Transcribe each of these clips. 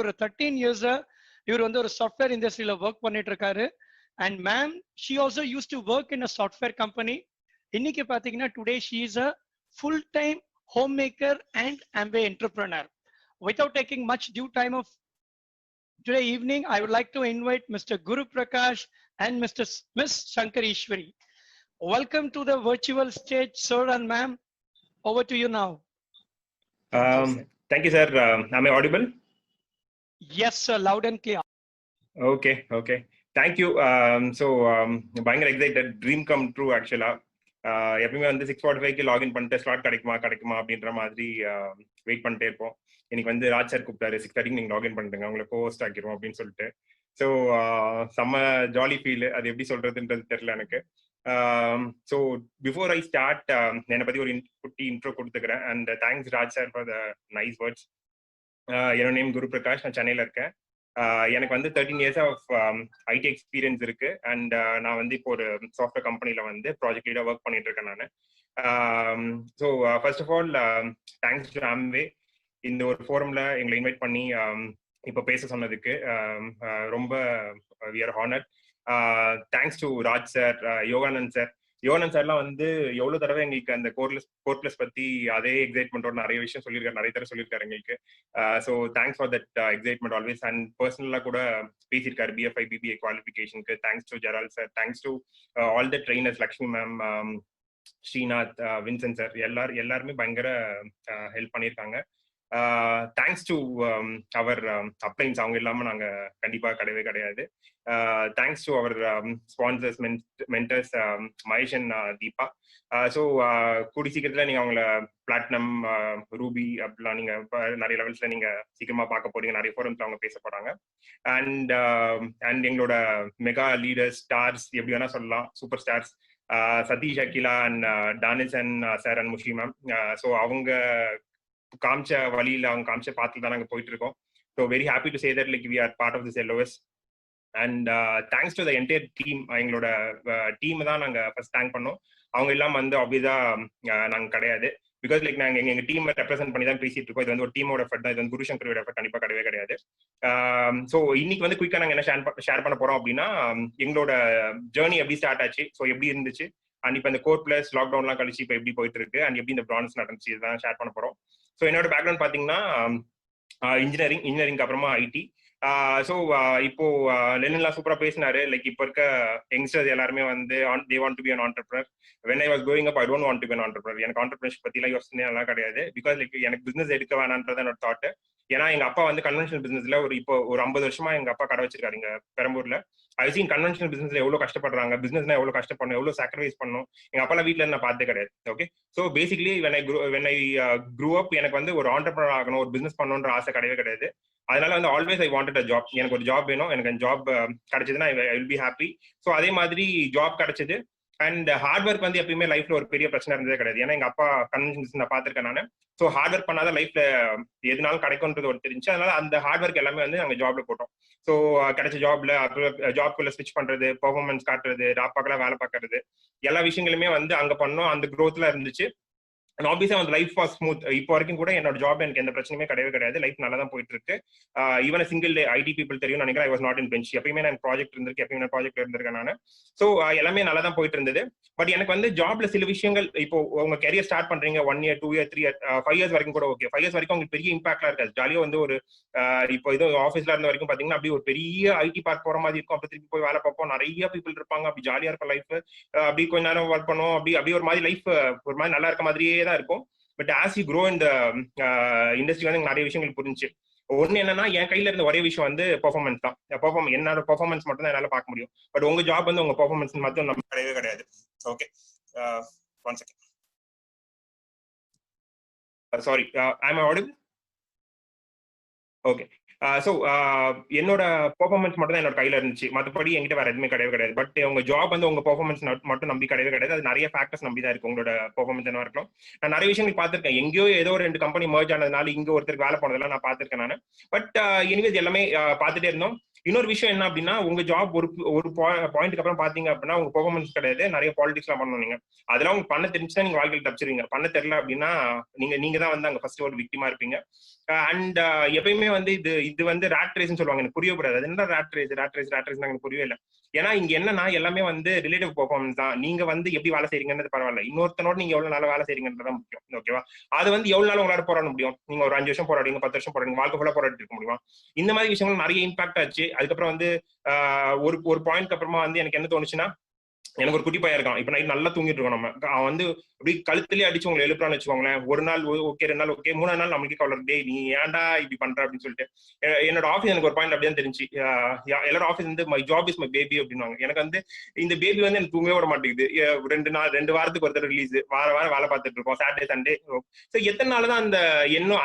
ஒரு 13 years இவர் வந்து ஒரு சாஃப்ட்வேர் இண்டஸ்ட்ரியில ஒர்க் பண்ணிட்டு இருக்காரு. And ma'am she also use to work in a software company. இன்னைக்கு பாத்தீங்கன்னா today she is a full time home maker and Amway entrepreneur. Without taking much due time of today evening, I would like to invite Mr. Guru Prakash and Miss Shankar Ishwari. Welcome to the virtual stage, sir and ma'am. Over to you now. Thank you, sir. Am I audible? Yes, sir. Loud and clear. Okay. Thank you. பயங்கர excited, dream come true ஆக்சுவலா. எப்பவுமே வந்து 6:45க்கு login பண்ணிட்டு slot கிடைக்குமா அப்படின்ற மாதிரி wait பண்ணிட்டே இருப்போம். இன்னைக்கு வந்து ராஜ் சார் கூப்பிட்டாரு, 6:30க்கு நீங்க லாகின் பண்ணிட்டுங்க, உங்களை கோஸ்ட் ஆக்கிடுவோம் அப்படின்னு சொல்லிட்டு. ஸோ செம்ம ஜாலி ஃபீல். அது எப்படி சொல்றதுன்றது தெரியல எனக்கு. ஸோ பிஃபோர் ஐ ஸ்டார்ட், என்னை பத்தி ஒரு குட்டி இன்ட்ரோ கொடுத்துக்கிறேன். And thanks Raj sir for the nice words. என்னோட நேம் குரு பிரகாஷ், நான் சென்னையில இருக்கேன். எனக்கு வந்து 13 years ஆஃப் ஐடி எக்ஸ்பீரியன்ஸ் இருக்கு. அண்ட் நான் வந்து இப்போ ஒரு சாஃப்ட்வேர் கம்பெனில வந்து ப்ராஜெக்ட் லீடா ஒர்க் பண்ணிட்டு இருக்கேன் நான். So first of all thanks to Amway இந்த ஒரு ஃபோரம்ல எங்களை இன்வைட் பண்ணி இப்போ பேச சொன்னதுக்கு ரொம்ப we are honored. Thanks to Raj sir, Yoganand சார்லாம் வந்து எவ்வளவு தடவை எங்களுக்கு அந்த கோர் பிளஸ் பத்தி அதே எக்ஸைட்மெண்டோட நிறைய விஷயம் சொல்லியிருக்காரு, நிறைய தடவை சொல்லியிருக்காரு எங்களுக்கு. So thanks for that excitement always. And பர்சனலா கூட பேசியிருக்காரு BFI BBA குவாலிஃபிகேஷனுக்கு. Thanks to Jerald sir, thanks to all the trainers, Lakshmi ma'am, Srinath, Vincent sir, எல்லாருமே பயங்கர ஹெல்ப் பண்ணியிருக்காங்க. தேங்க்ஸ் டு அவர் அப்ளைன்ஸ், அவங்க இல்லாம நாங்க கண்டிப்பா கிடையாது. Thanks to our sponsors, mentors Mahesh and Deepa. So கூடி சீக்கிரத்துல நீங்க அவங்கள பிளாட்டினம், ரூபி அப்படிலாம் நீங்க நிறைய லெவல்ஸ்ல நீங்க சீக்கிரமா பார்க்க போறீங்க. நிறைய ஃபோரம்ஸ்ல அவங்க பேச போறாங்க. அண்ட் எங்களோட மெகா லீடர்ஸ், ஸ்டார்ஸ் எப்படி வேணா சொல்லலாம், super stars, Sathish, Akila and Danish and sir and Mushi ma'am. So அவங்க காமிச்ச வழியில, அவங்க காமிச்ச பாத்துல தான் நாங்க போயிட்டு இருக்கோம். So very happy to say that like we are part of this LOS. And thanks to the entire team. எங்களோட டீம் தான் நாங்க ஃபர்ஸ்ட் தேங்க் பண்ணோம். அவங்க எல்லாம் வந்து ஆப்வியஸா நாங்க கிடையாது. பிகாஸ் லைக் நாங்க எங்க டீம் ரெப்ரசென்ட் பண்ணி தான் பேசிட்டு இருக்கோம். இது வந்து ஒரு டீமோட எஃபர்ட் தான். இது வந்து குருசங்கரோட எஃபர்ட் கண்டிப்பா கிடையாது. ஸோ இன்னைக்கு வந்து குயிக்கா நாங்க என்ன ஷேர் பண்ண போறோம் அப்படின்னா, எங்களோட ஜேர்னி எப்படி ஸ்டார்ட் ஆச்சு, ஸோ எப்படி இருந்துச்சு, அண்ட் இப்போ இந்த கோர் பிளஸ் லாக்டவுன்லாம் கழிச்சு இப்போ எப்படி போயிட்டு இருக்கு, அண்ட் எப்படி இந்த பிரான்ஸ் நடந்துச்சு, இதுதான் ஷேர் பண்ண போறோம். ஸோ என்னோட பேக்ரவுண்ட் பாத்தீங்கன்னா இன்ஜினியரிங் அப்புறமா ஐடி. ஸோ இப்போ லெனின்லாம் சூப்பரா பேசினாரு. லைக் இப்போ இருக்க யங்ஸ்டர்ஸ் எல்லாருமே வந்து they want to be an entrepreneur. when I was growing up I don't want to be an entrepreneur. எனக்கு entrepreneurship பத்திலாம் யோசனை எல்லாம் கிடையாது. பிகாஸ் லைக் எனக்கு பிசினஸ் எடுக்க வேணான்றது என்னோட தாட். ஏன்னா எங்க அப்பா வந்து கன்வென்ஷனல் பிசினஸ்ல இப்போ ஒரு 50 வருஷமா எங்க அப்பா கடை வச்சிருக்காரு இங்க பெரம்பூர்ல. ஐ சீன் கன்வென்ஷனல் பிசினஸ்ல எவ்வளவு கஷ்டப்படுறாங்க, பிசினஸ்னா எவ்வளவு கஷ்டப்படணும், எவ்வளவு சாக்ரிஃபைஸ் பண்ணணும். எங்க அப்பா வீட்டுல நான் பார்த்தே கிடையாது. Okay, so basically when I grew up எனக்கு வந்து ஒரு entrepreneur ஆகணும், ஒரு பிசினஸ் பண்ணணுன்ற ஆசை கிடையாது. அதனால வந்து always I wanted a job. எனக்கு ஒரு ஜாப் வேணும், எனக்கு அந்த ஜாப் கிடைச்சதுன்னா I will be happy. So அதே மாதிரி ஜாப் கிடைச்சது. அண்ட் ஹார்ட் ஒர்க் வந்து எப்பயுமே லைஃப்ல ஒரு பெரிய பிரச்சனை இருந்ததே கிடையாது. ஏன்னா எங்க அப்பா கன்வென்ஷன் பிசினஸ் நான் பார்த்திருக்கேன் நான். ஸோ ஹார்ட் ஒர்க் பண்ணாத லைஃப்ல எதுனாலும் கிடைக்கும்ன்றது ஒரு தெரிஞ்சு. அதனால அந்த ஹார்ட் ஒர்க் எல்லாமே வந்து நாங்கள் ஜாப்ல போட்டோம். ஸோ கிடைச்ச ஜாப்ல ஜாப்குள்ள ஸ்விட்ச் பண்றது, பெர்ஃபார்மன்ஸ் காட்டுறது, ராப்பாக்கெல்லாம் வேலை பார்க்கறது, எல்லா விஷயங்களுமே வந்து அங்க பண்ணோம். அந்த க்ரோத்ல இருந்துச்சு. அண்ட் ஆப்வியஸா அந்த லைஃப் வாஸ் ஸ்மூத். இப்போ வரைக்கும் கூட என்னோட ஜாப் எனக்கு எந்த பிரச்சனையுமே கிடையாது. லைஃப் நல்லா தான் போயிட்டு இருக்கு. Even single day ID people தெரியும் நினைக்கிறேன். I was not in bench. எப்பயுமே நான் ப்ராஜெக்ட் இருந்திருக்கு, எப்பயுமே நான் ப்ராஜெக்ட் இருந்திருக்கேன் நான். ஸோ எல்லாமே நல்லா தான் போயிட்டு இருந்தது. பட் எனக்கு வந்து ஜாப்ல சில விஷயங்கள், இப்போ உங்க கெரியர் ஸ்டார்ட் பண்றீங்க 1 year 2 year 3 year 5 years வரைக்கும் கூட ஓகே. 5 years வரைக்கும் உங்களுக்கு பெரிய இம்பாக்ட்லாம் இருக்காது. ஜாலியா வந்து ஒரு இப்போ இது ஆஃபீஸ்ல இருந்த வரைக்கும் பாத்தீங்கன்னா அப்படி ஒரு பெரிய ஐடி பார்க் போற மாதிரி இருக்கும். அப்படி திருப்பி போய் வேலை பார்ப்போம், நிறைய பீப்புள் இருப்பாங்க, அப்படி ஜாலியா இருக்கும் லைஃப். அப்படி கொஞ்ச நேரம் ஒர்க் பண்ணுவோம், அப்படி ஒரு மாதிரி லைஃப் ஒரு மாதிரி நல்லா இருக்க மாதிரியே தான் இருக்கும். பட் ஆஸ் யூ க்ரோ இந்த இண்டஸ்ட்ரி வந்து நிறைய விஷயங்கள் புரிஞ்சு. ஒன்னு என்னன்னா, என் கையில இருந்த ஒரே விஷயம் வந்து பெர்ஃபார்மன்ஸ் தான். என்னோட பெர்ஃபார்மன்ஸ் மட்டும் தான் என்னால பார்க்க முடியும். பட் உங்க ஜாப் வந்து உங்க பெர்ஃபார்மன்ஸ் மட்டும் நம்ம கிடையாது. Okay, one second. சாரி, ஐ ஆடிபிள்? ஓகே. ஸோ என்னோட பெர்ஃபார்மன்ஸ் மட்டும் தான் என்னோட கையில இருந்துச்சு. மற்றபடி என்கிட்ட வேற எதுவுமே கிடையாது. பட் உங்க ஜாப் வந்து உங்க பெர்ஃபார்மன்ஸ் மட்டும் நம்பி கிடையாது. அது நிறைய ஃபேக்டர்ஸ் நம்பி தான் இருக்கு. உங்களோட பெர்ஃபார்மன்ஸ் என்ன இருக்கலாம். நான் நிறைய விஷயங்கள் பார்த்திருக்கேன். எங்கேயோ ஏதோ 2 கம்பெனி மர்ஜ் ஆனதுனால இங்க ஒருத்தருக்கு வேலை போனதெல்லாம் நான் பார்த்திருக்கேன் நான். பட் எனிவேஸ் எல்லாமே பார்த்துட்டே இருந்தோம். இன்னொரு விஷயம் என்ன அப்படின்னா, உங்க ஜாப் ஒரு பாயிண்ட்க்கு அப்புறம் பாத்தீங்க அப்படின்னா உங்க பெர்ஃபார்மன்ஸ் கிடையாது, நிறைய பாலிடிக்ஸ் எல்லாம் பண்ணணும். நீங்க அதெல்லாம் உங்களுக்கு பண்ண தெரிஞ்சுன்னா நீங்க வாழ்க்கையில் தப்பிச்சிருவீங்க. பண்ண தெரியல அப்படின்னா நீங்க தான் வந்து அங்க ஃபர்ஸ்ட் ஒரு விக்டிமா இருப்பீங்க. அண்ட் எப்பயுமே வந்து இது வந்து ரேட் ரேஸ்ன்னு சொல்லுவாங்க. எனக்கு புரியக்கூடாது. அது என்ன ரேட் ரேஸ் எனக்கு புரியவே இல்லை. ஏன்னா இங்க என்னன்னா எல்லாமே வந்து ரிலேட்டிவ் பெர்ஃபார்மன்ஸ் தான். நீங்க வந்து எப்படி வேலை செய்றீங்கன்றது பரவாயில்ல, இன்னொருத்தனோட நீங்க எவ்வளவு நாள் வேலை செய்றீங்கன்றது முக்கியம். ஓகேவா? அது வந்து எவ்வளவு நாள் உங்களால போராட முடியும்? நீங்க ஒரு 5 வருஷம் போராடுங்க, 10 வருஷம் போராடுங்க, வாழ்க்கை ஃபுல்லா போராடிட்டு இருக்க முடியுமா? இந்த மாதிரி விஷயங்கள் நிறைய இம்பாக்ட் ஆச்சு. அதுக்கப்புறம் வந்து ஒரு பாயிண்ட்க்கு அப்புறமா வந்து எனக்கு என்ன தோணுச்சுன்னா, எனக்கு ஒரு குட்டி பையன் இருக்கான். இப்ப நைட் நல்லா தூங்கிட்டு இருக்கோம். நம்ம அவன் வந்து அப்படி கழுத்துலயே அடிச்சு உங்களை எழுப்புறான்னு வச்சுக்கோங்களேன். ஒரு நாள் ஓகே, 2 நாள் ஓகே, 3 நாள் நம்மளுக்கே கவலை, டேய் நீ ஏன்டா இப்படி பண்ற அப்படின்னு சொல்லிட்டு. என்னோட ஆஃபீஸ் எனக்கு ஒரு பாயிண்ட் அப்படிதான் தெரிஞ்சு. எல்லாரும் ஆஃபீஸ் வந்து my job is my baby அப்படின்வாங்க. எனக்கு வந்து இந்த பேபி வந்து எனக்கு தூங்கவே விட மாட்டேங்குது. 2 வாரத்துக்கு ஒருத்தர் ரிலீஸ், வாரம் வேலை பார்த்துட்டு இருக்கோம், சாட்டர்டே சண்டே. ஸோ எத்தனை நாள் தான்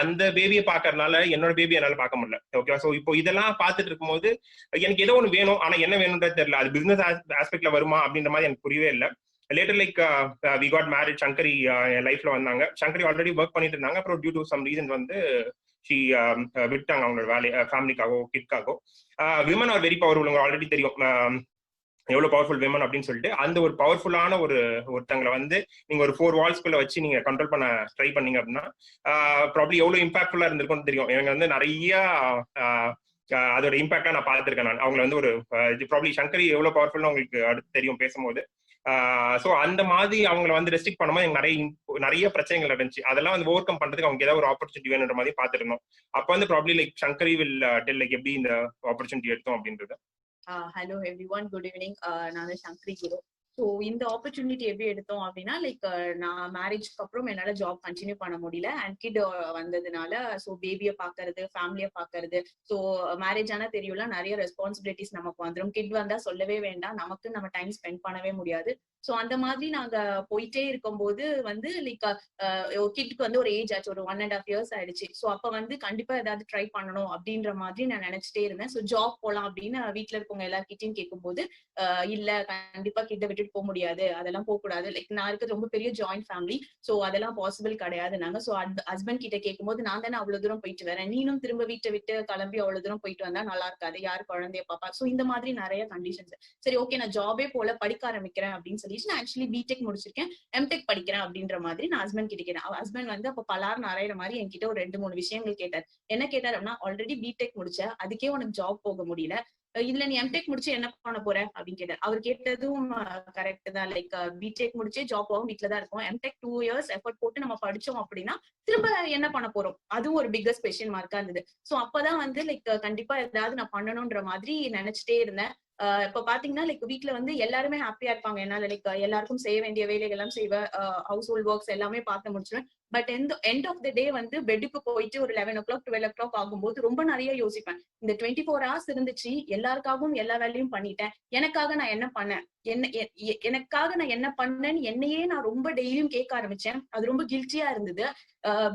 அந்த பேபியை பாக்குறதுனால என்னோட பேபி என்னால பார்க்க முடியல. ஓகேவா? ஸோ இப்போ இதெல்லாம் பார்த்துட்டு இருக்கும்போது எனக்கு ஏதோ ஒன்று வேணும், ஆனா என்ன வேணும்ன்றது தெரியல. அது பிசினஸ் ஆஸ்பெக்ட்ல வருமா அப்படின்ற மாதிரி எனக்கு புரியவே இல்லை. Later like we got married. Sankari என் லைஃப்ல வந்தாங்க. சங்கரி ஆல்ரெடி ஒர்க் பண்ணிட்டு இருந்தாங்க. அப்புறம் டியூ டு சம் ரீசன் வந்து ஷி விட்டாங்க அவங்களோட வேலையை, ஃபேமிலிக்காகவோ கிட்காகவோ. Women are very powerful. உங்களுக்கு ஆல்ரெடி தெரியும் எவ்வளவு பவர்ஃபுல் விமன் அப்படின்னு சொல்லிட்டு. அந்த ஒரு பவர்ஃபுல்லான ஒருத்தங்களை வந்து நீங்க ஒரு 4 வால்ஸ்குள்ள வச்சு நீங்க கண்ட்ரோல் பண்ண ட்ரை பண்ணீங்க அப்படின்னா ப்ராப்ளி எவ்வளவு இம்பாக்ட்ஃபுல்லா இருந்திருக்கும்னு தெரியும். எனக்கு வந்து நிறைய அதோட இம்பாக்டா நான் பார்த்திருக்கேன். நான் அவங்களை வந்து ஒரு ப்ராப்ளி சங்கரி எவ்வளவு பவர்ஃபுல்னு உங்களுக்கு அடுத்து தெரியும் பேசும்போது. சோ அந்த மாதிரி அவங்களை வந்து ரெஸ்ட்ரிக்ட் பண்ணும்போது எனக்கு நிறைய பிரச்சனைகள் இருந்துச்சு. அதெல்லாம் வந்து ஓவர் கம் பண்றதுக்கு அவங்க ஏதாவது ஒரு ஆப்பர்ச்சுனிட்டி வேணுன்ற மாதிரி பார்த்துருந்தோம். அப்ப வந்து probably like Sankari will tell like எப்படி இந்த ஆப்பர்ச்சுனிட்டி எடுத்தோம் அப்படின்றது. Hello everyone, good evening. நான் சங்கரி குரு. ஸோ இந்த ஆப்பர்ச்சுனிட்டி எப்படி எடுத்தோம் அப்படின்னா, லைக் நான் மேரேஜ்க்கு அப்புறம் என்னால ஜாப் கண்டினியூ பண்ண முடியல. அண்ட் கிட் வந்ததுனால ஸோ பேபியை பாக்குறது, ஃபேமிலியை பாக்குறது. ஸோ மேரேஜ் ஆனா தெரியும்ல, நிறைய ரெஸ்பான்சிபிலிட்டிஸ் நமக்கு வந்துடும். கிட் வந்தா சொல்லவே வேண்டாம், நமக்கு நம்ம டைம் ஸ்பெண்ட் பண்ணவே முடியாது. ஸோ அந்த மாதிரி நாங்க போயிட்டே இருக்கும்போது வந்து லைக் கிட்க்கு வந்து ஒரு ஏஜ் ஆச்சு, ஒரு 1.5 years ஆயிடுச்சு. ஸோ அப்ப வந்து கண்டிப்பா ஏதாவது ட்ரை பண்ணணும் அப்படின்ற மாதிரி நான் நினைச்சிட்டே இருந்தேன். ஸோ ஜாப் போலாம் அப்படின்னு வீட்டுல இருக்கவங்க எல்லார்கிட்டையும் கேட்கும்போது இல்ல கண்டிப்பா கிட்ட விட்டுட்டு போக முடியாது, அதெல்லாம் போக கூடாது. லைக் நான் இருக்கிறது ரொம்ப பெரிய ஜாயிண்ட் ஃபேமிலி, சோ அதெல்லாம் பாசிபிள் கிடையாது. நாங்க சோ ஹஸ்பண்ட் கிட்ட கேட்கும்போது, நான் தானே அவ்வளவு தூரம் போயிட்டு வரேன், நீனும் திரும்ப வீட்டை விட்டு கிளம்பி அவ்வளவு தூரம் போயிட்டு வந்தா நல்லா இருக்காது, யார் குழந்தைய பாப்பா. சோ இந்த மாதிரி நிறைய கண்டிஷன்ஸ். சரி ஓகே, நான் ஜாபே போல படிக்க ஆரம்பிக்கிறேன் அப்படின்னு சொல்லிட்டு நான் ஆக்சுவலி பிடெக் முடிச்சிருக்கேன், எம்டெக் படிக்கிறேன் அப்படின்ற மாதிரி நான் ஹஸ்பண்ட் கிட்ட கேட்டேன். ஹஸ்பண்ட் வந்து அப்ப பலார் நிறைய மாதிரி என்கிட்ட ஒரு 2-3 விஷயங்கள் கேட்டார். என்ன கேட்டார் அப்படின்னா, ஆல்ரெடி பிடெக் முடிச்ச, அதுக்கே உனக்கு ஜாப் போக முடியல, இதுல நீ எம்டெக் முடிச்சு என்ன பண்ண போற அப்படின்னு கேட்டார். அவர் கேட்டதும் கரெக்ட் தான். லைக் பிடெக் முடிச்சே ஜாப் போகும், வீட்டுல தான் இருக்கும். எம்டெக் 2 years எஃபர்ட் போட்டு நம்ம படிச்சோம் அப்படின்னா திரும்ப என்ன பண்ண போறோம், அதுவும் ஒரு பிக்கஸ்ட் கொஸ்டின் மார்க்கா இருந்தது. சோ அப்பதான் வந்து லைக் கண்டிப்பா ஏதாவது நான் பண்ணணும்ன்ற மாதிரி நினைச்சிட்டே இருந்தேன். இப்ப பாத்தீங்கன்னா லைக் வீட்டுல வந்து எல்லாருமே ஹாப்பியா இருப்பாங்க. என்னால லைக் எல்லாருக்கும் செய்ய வேண்டிய வேலைகள் எல்லாம் செய்வேன், ஹவுஸ் ஹோல்ட் ஒர்க்ஸ் எல்லாமே பார்த்து முடிச்சிருவேன். பட் எண்ட் ஆஃப் த டே வந்து பெட்டுக்கு போயிட்டு ஒரு 11 o'clock 12 o'clock ஆகும்போது ரொம்ப நிறைய யோசிப்பேன். இந்த 24 hours இருந்துச்சு, எல்லாருக்காகவும் எல்லா வேலையும் பண்ணிட்டேன், எனக்காக நான் என்ன பண்ணேன், எனக்காக நான் என்ன பண்ணேன்னு என்னையே நான் ரொம்ப டெய்லியும் கேட்க ஆரம்பிச்சேன். அது ரொம்ப கில்ட்டியா இருந்தது.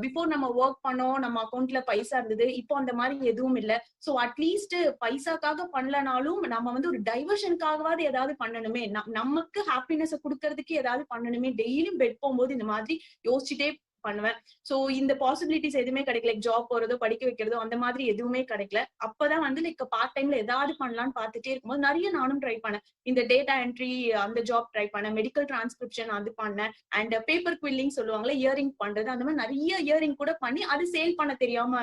பிஃபோர் நம்ம ஒர்க் பண்ணோம், நம்ம அக்கௌண்ட்ல பைசா இருந்தது, இப்போ அந்த மாதிரி எதுவும் இல்ல. சோ அட்லீஸ்ட் பைசாக்காக பண்ணலனாலும் நம்ம வந்து ஒரு டைவர்ஷனுக்காகவாது ஏதாவது பண்ணணுமே, நமக்கு ஹாப்பினஸ் கொடுக்கறதுக்கு ஏதாவது பண்ணணுமே. டெய்லியும் பெட் போகும்போது இந்த மாதிரி யோசிச்சுட்டே பண்ணுவேன். சோ இந்த பாசிபிலிட்டிஸ் எதுவுமே கிடைக்கல. ஜாப் போறதோ படிக்க வைக்கிறதோ அந்த மாதிரி எதுவுமே கிடைக்கல. அப்பதான் வந்து லைக் பார்ட் டைம்ல ஏதாவது பண்ணலாம்னு பார்த்துட்டே இருக்கும்போது நிறைய நானும் ட்ரை பண்ணேன். இந்த டேட்டா என்ட்ரி அந்த ஜாப் ட்ரை பண்ணேன், மெடிக்கல் டிரான்ஸ்கிரிப்ஷன் அது பண்ணேன், அண்ட் பேப்பர் குவில்லிங் சொல்லுவாங்கல்ல, இயரிங் பண்றது, அந்த மாதிரி நிறைய இயரிங் கூட பண்ணி அது சேல் பண்ண தெரியாம